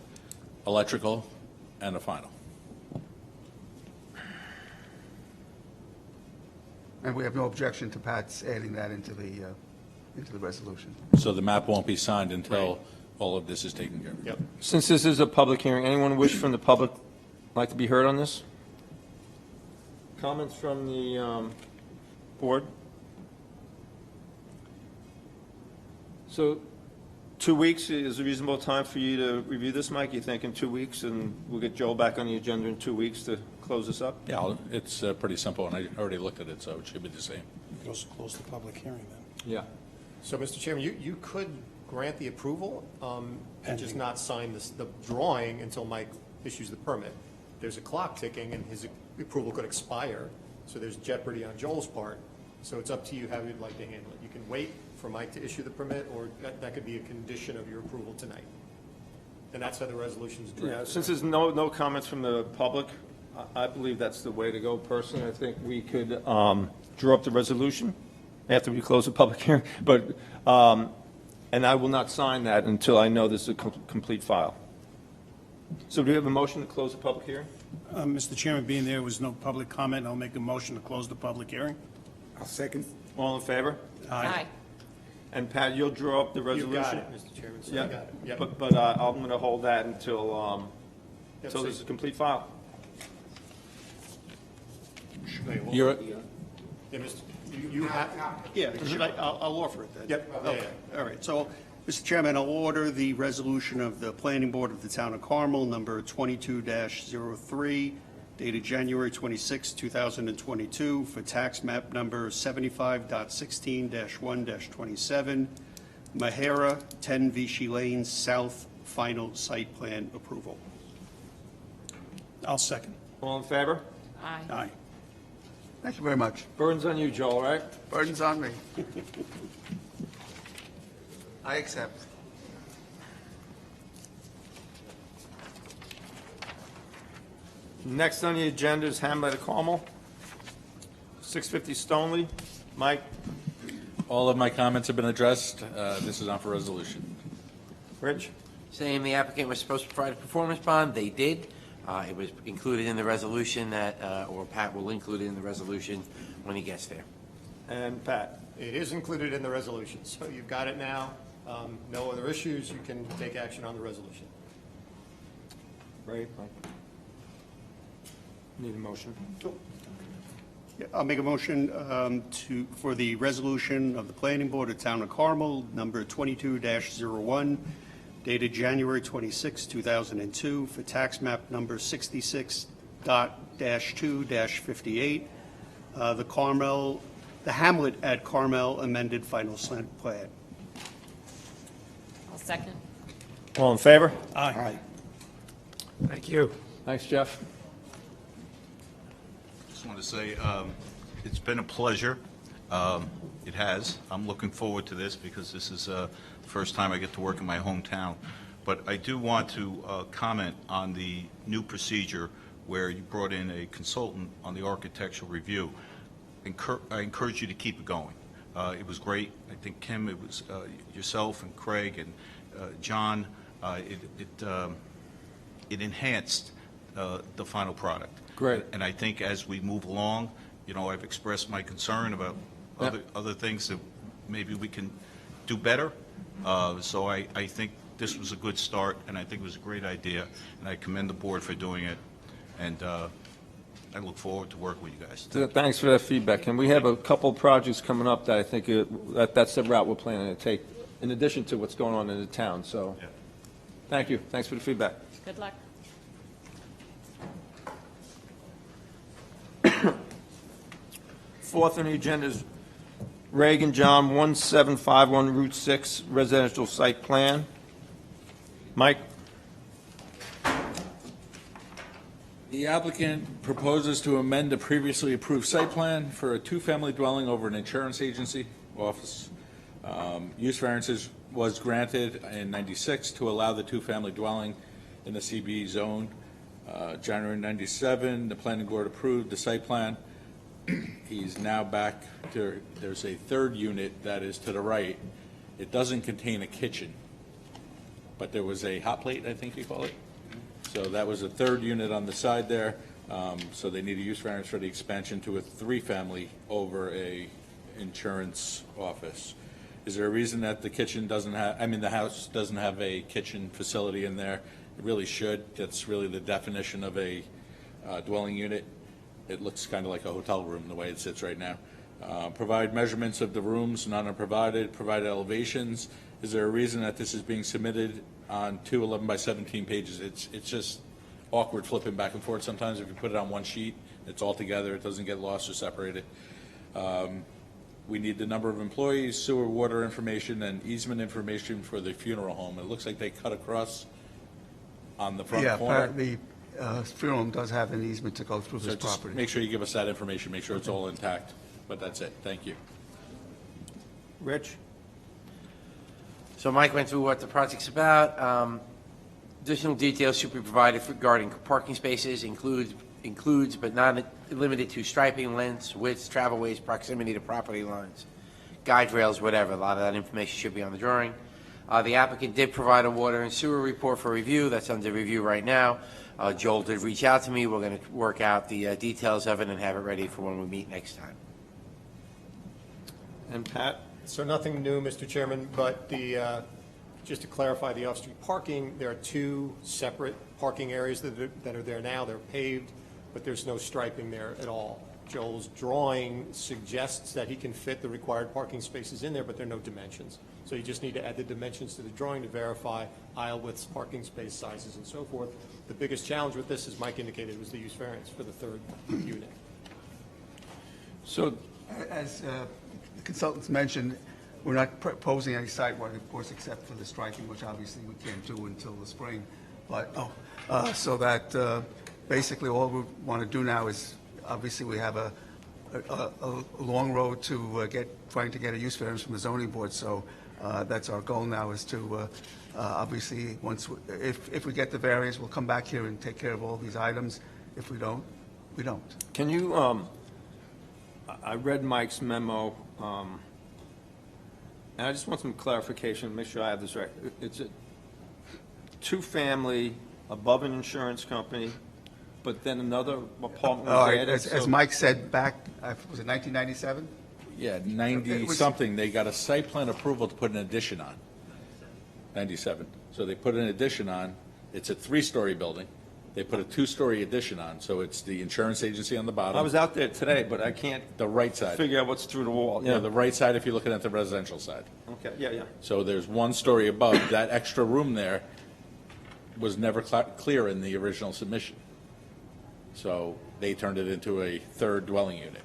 electrical, and a final. And we have no objection to Pat's adding that into the resolution. So the map won't be signed until all of this is taken care of. Yep. Since this is a public hearing, anyone wish from the public like to be heard on this? Comments from the board? So 2 weeks is a reasonable time for you to review this, Mike? You think in 2 weeks, and we'll get Joel back on the agenda in 2 weeks to close this up? Yeah, it's pretty simple, and I already looked at it, so it should be the same. We could also close the public hearing then. Yeah. So, Mr. Chairman, you could grant the approval and just not sign the drawing until Mike issues the permit. There's a clock ticking, and his approval could expire, so there's jeopardy on Joel's part. So it's up to you how you'd like to handle it. You can wait for Mike to issue the permit, or that could be a condition of your approval tonight. And that's how the resolution's drafted. Yeah, since there's no comments from the public, I believe that's the way to go personally. I think we could draw up the resolution after we close the public hearing, but, and I will not sign that until I know this is a complete file. So do we have a motion to close the public hearing? Mr. Chairman, being there was no public comment, I'll make a motion to close the public hearing. I'll second. All in favor? Aye. And Pat, you'll draw up the resolution? You got it, Mr. Chairman, so you Yeah, got it. Yep. but I'm going to hold that until this is a complete file. You're, Yeah, Mr. You have, Yeah, I'll offer it then. Yep. Okay, all right. So, Mr. Chairman, I'll order the resolution of the Planning Board of the Town of Carmel, number 22-03, dated January 26, 2022, for tax map number 75.16-1-27, Mahara, 10 Vichy Lane South, final site plan approval. I'll second. All in favor? Aye. Aye. Thank you very much. Burden's on you, Joel, right? Burden's on me. I accept. Next on the agenda is Hamlet of Carmel, 650 Stoneleigh. Mike? all of my comments have been addressed. This is on for resolution. Rich? Same, the applicant was supposed to provide a performance bond, they did. It was included in the resolution that, or Pat will include it in the resolution when he gets there. And Pat? It is included in the resolution, so you've got it now. No other issues, you can take action on the resolution. Ray? Need a motion? Yeah, I'll make a motion for the resolution of the Planning Board of Town of Carmel, number 22-01, dated January 26, 2002, for tax map number 66.2-58, the Hamlet at Carmel amended final plan. I'll second. All in favor? Aye. Thank you. Thanks, Jeff. Just want to say it's been a pleasure. It has. I'm looking forward to this because this is the first time I get to work in my hometown. But I do want to comment on the new procedure where you brought in a consultant on the architectural review. I encourage you to keep it going. It was great. I think, Kim, it was yourself and Craig and John. It enhanced the final product. Great. And I think as we move along, you know, I've expressed my concern about other things that maybe we can do better. So I think this was a good start, and I think it was a great idea, and I commend the board for doing it, and I look forward to working with you guys. Thanks for that feedback. And we have a couple projects coming up that I think that's the route we're planning to take, in addition to what's going on in the town. So, thank you. Thanks for the feedback. Good luck. Fourth on the agenda is Reagan John, 1751 Route 6 residential site plan. Mike? The applicant proposes to amend the previously approved site plan for a two-family dwelling over an insurance agency office. Use variances was granted in 96 to allow the two-family dwelling in the CB zone. January 97, the planning board approved the site plan. He's now back to, there's a third unit that is to the right. It doesn't contain a kitchen, but there was a hot plate, I think you call it. So that was a third unit on the side there. So they need a use variance for the expansion to a three-family over a insurance office. Is there a reason that the kitchen doesn't have, the house doesn't have a kitchen facility in there? It really should. That's really the definition of a dwelling unit. It looks kind of like a hotel room the way it sits right now. Provide measurements of the rooms, none are provided. Provide elevations. Is there a reason that this is being submitted on two 11 by 17 pages? It's just awkward flipping back and forth sometimes. If you put it on one sheet, it's all together. It doesn't get lost or separated. We need the number of employees, sewer, water information, and easement information for the funeral home. It looks like they cut across on the front corner. The funeral home does have an easement to go through So this just property. make sure you give us that information, make sure it's all intact. But that's it. Thank you. Rich? So Mike went through what the project's about. Additional details should be provided regarding parking spaces, includes but not limited to striping, lengths, widths, travelways, proximity to property lines, guide rails, whatever. A lot of that information should be on the drawing. The applicant did provide a water and sewer report for review. That's under review right now. Joel did reach out to me. We're going to work out the details of it and have it ready for when we meet next time. And Pat? So nothing new, Mr. Chairman, but just to clarify the off-street parking, there are two separate parking areas that are there now. They're paved, but there's no striping there at all. Joel's drawing suggests that he can fit the required parking spaces in there, but there are no dimensions. So you just need to add the dimensions to the drawing to verify aisle widths, parking space sizes, and so forth. The biggest challenge with this, as Mike indicated, was the use variance for the third unit. So, As the consultants mentioned, we're not proposing any site work, of course, except for the striking, which obviously we can't do until the spring. But, so that basically all we want to do now is, obviously, we have a long road to trying to get a use variance from the zoning board. So that's our goal now, is to obviously, if we get the variance, we'll come back here and take care of all these items. If we don't, we don't. can you, I read Mike's memo, and I just want some clarification, make sure I have this right. It's a two-family above an insurance company, but then another apartment was added. As Mike said back, was it 1997? Yeah, 90-something, they got a site plan approval to put an addition on. 97. So they put an addition on. It's a three-story building. They put a two-story addition on, so it's the insurance agency on the bottom. I was out there today, but I can't The right side. figure out what's through the wall. Yeah, the right side if you're looking at the residential side. Okay, yeah. So there's one story above. That extra room there was never clear in the original submission. So they turned it into a third dwelling unit.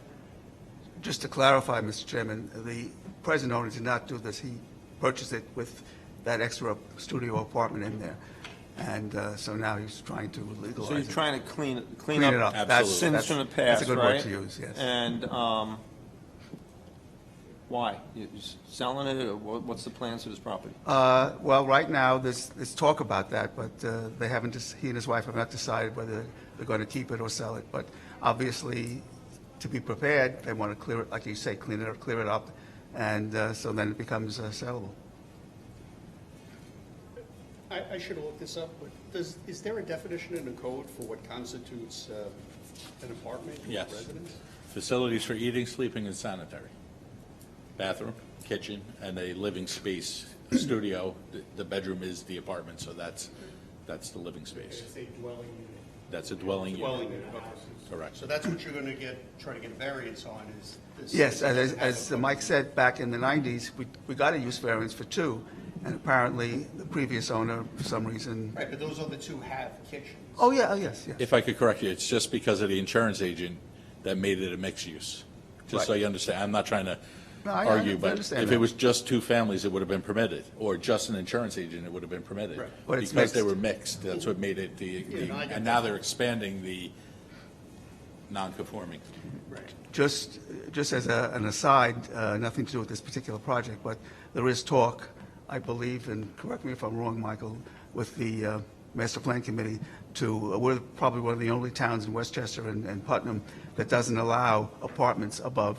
Just to clarify, Mr. Chairman, the present owner did not do this. He purchased it with that extra studio apartment in there. And so now he's trying to legalize So you're it. trying to clean Clean it up. that sins from the past, right? That's a good word to use, yes. And why? You selling it, or what's the plans for this property? Well, right now, there's talk about that, but they haven't, he and his wife have not decided whether they're going to keep it or sell it. But obviously, to be prepared, they want to clear it, like you say, clear it up, and so then it becomes sellable. I should have looked this up, but is there a definition in the code for what constitutes an apartment or Yes. residence? Facilities for eating, sleeping, and sanitary. Bathroom, kitchen, and a living space, a studio. The bedroom is the apartment, so that's the living space. It's a dwelling unit. That's a dwelling Dwelling unit. unit, okay. Correct. So that's what you're going to try to get a variance on is this. Yes, this as has a- Mike said, back in the 90s, we got a use variance for two, and apparently the previous owner, for some reason. Right, but those other two have kitchens. Oh, yeah, oh, yes, yes. If I could correct you, it's just because of the insurance agent that made it a mixed use. Just so Right. you understand, I'm not trying to No, I argue, but understand if that. it was just two families, it would have been permitted, or just an insurance agent, it would have been permitted. Right. But it's Because they mixed. were mixed, that's what made it Yeah, no, I get and now that. they're expanding the non-conforming. Right. Just as an aside, nothing to do with this particular project, but there is talk, I believe, and correct me if I'm wrong, Michael, with the Master Plan Committee we're probably one of the only towns in Westchester and Putnam that doesn't allow apartments above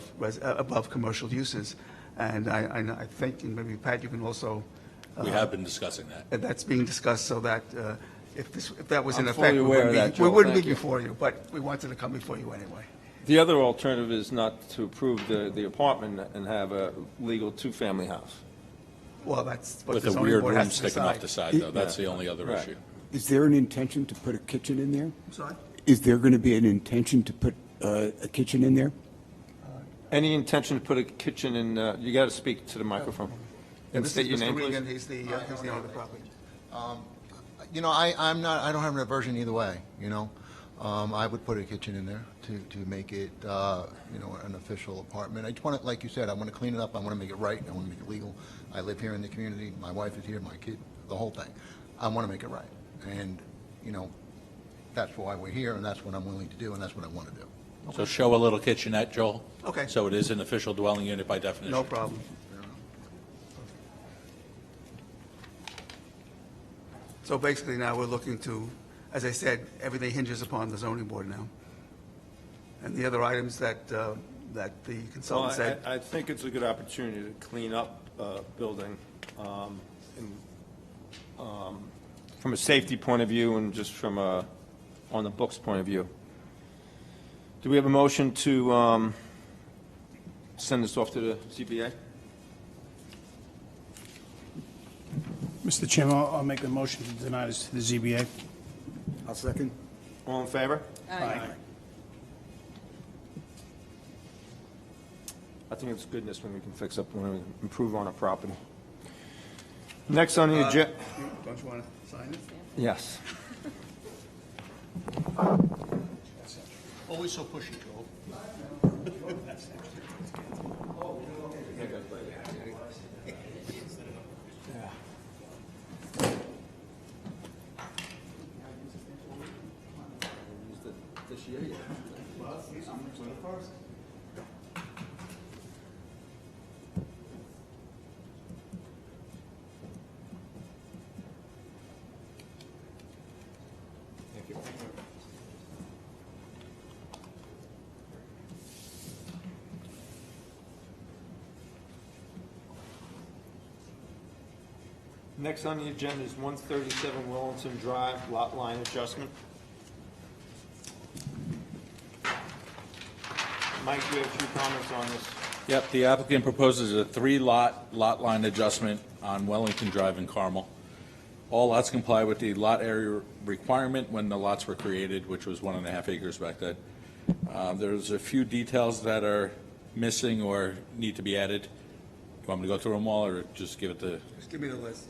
commercial uses. And I think, and maybe Pat, you can also. We have been discussing that. That's being discussed so that if that was in I'm effect, fully aware of that, we Joel. wouldn't be Thank you. before you, but we wanted to come before you anyway. The other alternative is not to approve the apartment and have a legal two-family house. Well, that's what With the a zoning weird board room has to sticking off decide. the side, though. That's the only other Right. issue. Is there an intention to put a kitchen in there? I'm sorry? Is there going to be an intention to put a kitchen in there? Any intention to put a kitchen in, you got to speak to the microphone. Yeah, And this state is your Mr. name, please. Regan, he's the owner of the property. You know, I don't have an aversion either way, you know. I would put a kitchen in there to make it, you know, an official apartment. I just want to, like you said, I want to clean it up. I want to make it right. I want to make it legal. I live here in the community. My wife is here, my kid, the whole thing. I want to make it right. And, you know, that's why we're here, and that's what I'm willing to do, and that's what I want to do. So show a little kitchenette, Joel. Okay. So it is an official dwelling unit by definition. No problem. So basically now we're looking to, as I said, everything hinges upon the zoning board now. And the other items that the consultant said. I think it's a good opportunity to clean up a building from a safety point of view and just from a on the books point of view. Do we have a motion to send this off to the ZBA? Mr. Chairman, I'll make a motion to deny this to the ZBA. I'll second. All in favor? Aye. I think it's goodness when we can fix up, when we improve on a property. Next on the agenda. Don't you want to sign it? Yes. Always so pushy, Joel. Next on the agenda is 137 Wellington Drive, lot line adjustment. Mike, you have a few comments on this. Yep, the applicant proposes a three-lot line adjustment on Wellington Drive in Carmel. All lots comply with the lot area requirement when the lots were created, which was 1.5 acres back then. There's a few details that are missing or need to be added. You want me to go through them all, or just give it the? Just give me the list.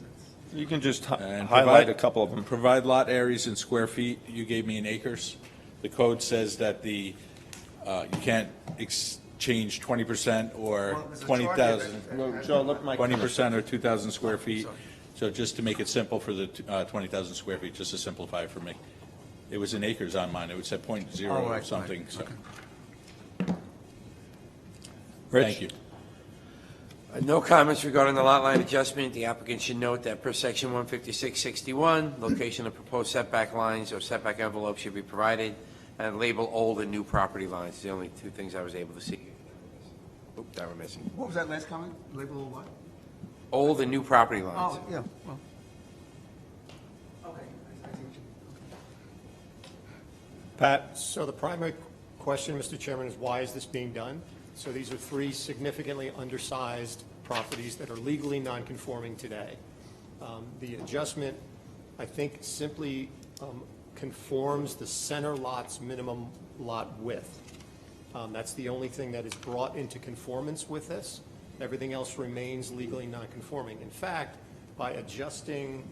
You can just And highlight a couple of them. Provide lot areas in square feet. You gave me in acres. The code says that you can't exchange 20% or Well, there's a chart 20,000. No, Joe, look, Mike. 20% or 2,000 square feet. So just to make it simple for the 20,000 square feet, just to simplify it for me. It was in acres on mine. It would say .0 Oh, or right, something. right. So Okay. thank you. No comments regarding the lot line adjustment. The applicant should note that per section 15661, location of proposed setback lines or setback envelopes should be provided, and label old and new property lines. The only two things I was able to see. Oop, that we're missing. What was that last comment? Label what? Old and new property lines. Oh, yeah, well. Okay. I see what you- Pat? So the primary question, Mr. Chairman, is why is this being done? So these are three significantly undersized properties that are legally non-conforming today. The adjustment, I think, simply conforms the center lot's minimum lot width. That's the only thing that is brought into conformance with this. Everything else remains legally non-conforming. In fact, by adjusting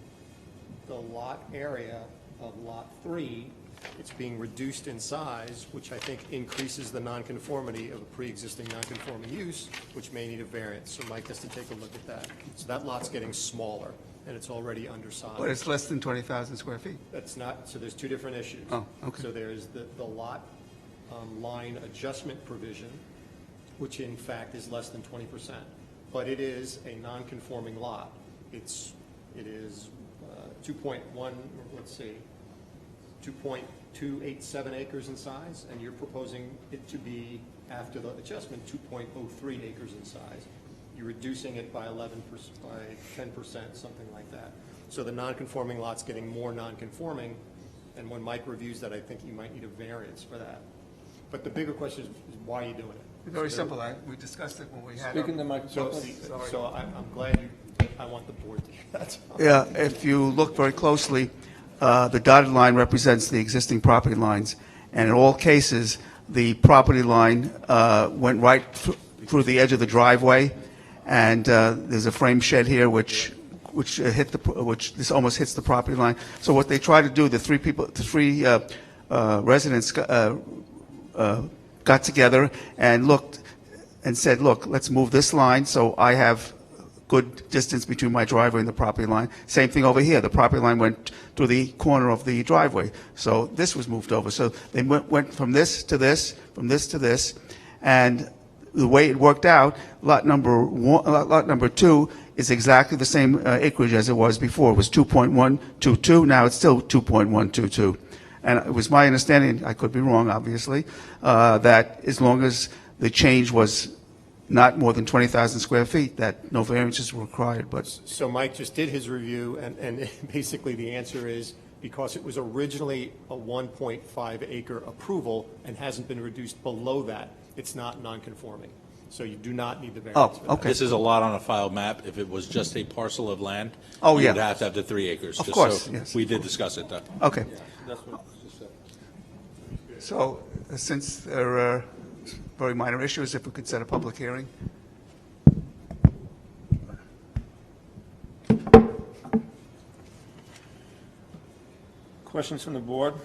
the lot area of Lot 3, it's being reduced in size, which I think increases the nonconformity of a pre-existing nonconforming use, which may need a variance. So Mike has to take a look at that. So that lot's getting smaller, and it's already undersized. But it's less than 20,000 square feet. That's not, so there's two different issues. Oh, okay. So there's the lot line adjustment provision, which in fact is less than 20%. But it is a non-conforming lot. It is 2.1, let's see, 2.287 acres in size, and you're proposing it to be, after the adjustment, 2.03 acres in size. You're reducing it by 11%, by 10%, something like that. So the non-conforming lot's getting more non-conforming, and when Mike reviews that, I think you might need a variance for that. But the bigger question is why are you doing it? Very simple. We discussed it when we had. Speaking to Mike. So I'm glad I want the board to hear that. Yeah, if you look very closely, the dotted line represents the existing property lines, and in all cases, the property line went right through the edge of the driveway, and there's a frame shed here which this almost hits the property line. So what they try to do, the three residents got together and looked and said, look, let's move this line so I have good distance between my driveway and the property line. Same thing over here. The property line went through the corner of the driveway. So this was moved over. So they went from this to this, from this to this, and the way it worked out, lot number 2 is exactly the same acreage as it was before. It was 2.122. Now it's still 2.122. And it was my understanding, I could be wrong, obviously, that as long as the change was not more than 20,000 square feet, that no variances were required. But so Mike just did his review, and basically the answer is because it was originally a 1.5 acre approval and hasn't been reduced below that, it's not non-conforming. So you do not need the variance for that. Okay. This is a lot on a filed map. If it was just a parcel of land, Oh, you yeah. would have to have the 3 acres. Of just course, so yes. We did discuss it, though. Okay. That's what she said. So since there are very minor issues, if we could set a public hearing. Questions from the board?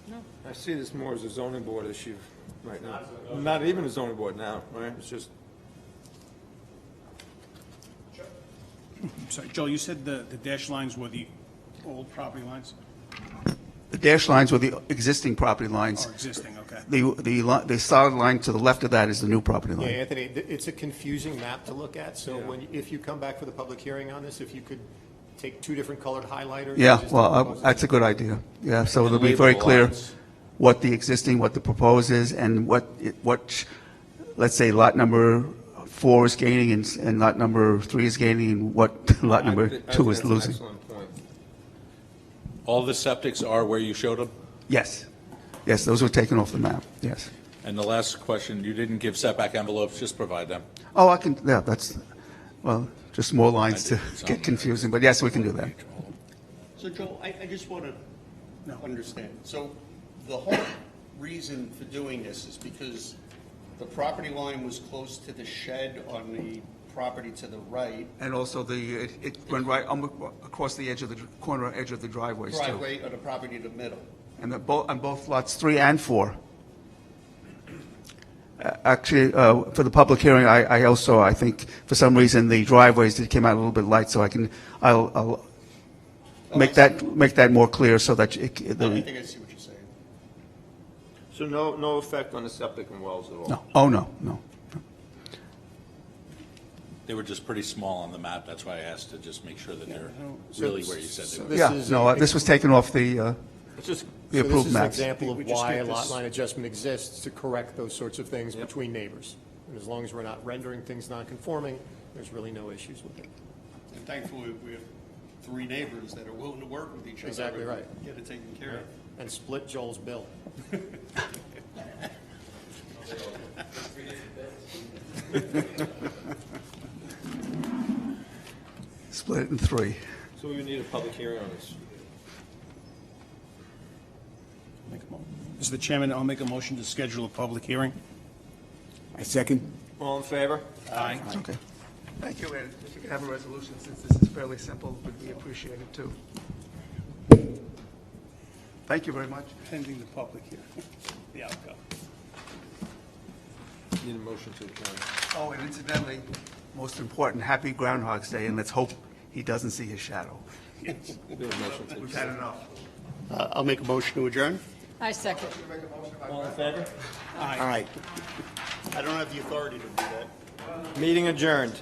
No. I see this more as a zoning board issue right now. Not even a zoning board now, right? It's just, I'm sorry, Joel, you said the dashed lines were the old property lines? The dashed lines were the existing property lines. Or existing, okay. The solid line to the left of that is the new property Yeah, line. Anthony, it's a confusing map to look at, so if you come back for the public hearing on this, if you could take 2 different colored highlighters. Yeah, just well, that's a good idea. Yeah, so it'll be label very the clear lines. what the existing, what the proposed is, and what, let's say, lot number 4 is gaining and lot number 3 is gaining, and what lot number 2 is losing. excellent point. All the septics are where you showed them? Yes. Yes, those were taken off the map, yes. And the last question, you didn't give setback envelopes, just provide them. Oh, I can, yeah, that's, well, just more lines to get confusing, but yes, we can do that. So Joel, I just want to understand. So the whole reason for doing this is because the property line was close to the shed on the property to the right. And also it went right across the edge of the corner edge of the driveways too. Driveway or the property in the middle. And on both lots 3 and 4. Actually, for the public hearing, I also, I think, for some reason, the driveways came out a little bit light, so I'll make that more clear so that I think I see what you're saying. So no effect on the septic and wells at all? No, oh, no. They were just pretty small on the map. That's why I asked to just make sure that they're So- really where you said so they this were. is Yeah, no, this was taken off the It's just, the so approved this is an maps. example of We just why a get lot this- line adjustment exists, to correct those sorts of things between neighbors. And as long as we're not rendering things non-conforming, there's really no issues with it. And thankfully, we have 3 neighbors that are willing to work with each other. Exactly and right. Get it taken care of. And split Joel's bill. Split it in 3. So we would need a public hearing on this. Mr. Chairman, I'll make a motion to schedule a public hearing. I second. All in favor? Aye. Okay. Thank you, Ed. If you could have a resolution, since this is fairly simple, would be appreciated too. Thank you very much. Pending the public hearing, the outcome. Need a motion to adjourn. Oh, and incidentally, most important, happy Groundhog's Day, and let's hope he doesn't see his shadow. Do a motion to We've had enough. I'll make a motion to adjourn. I second. All in favor? All right. I don't have the authority to do that. Meeting adjourned.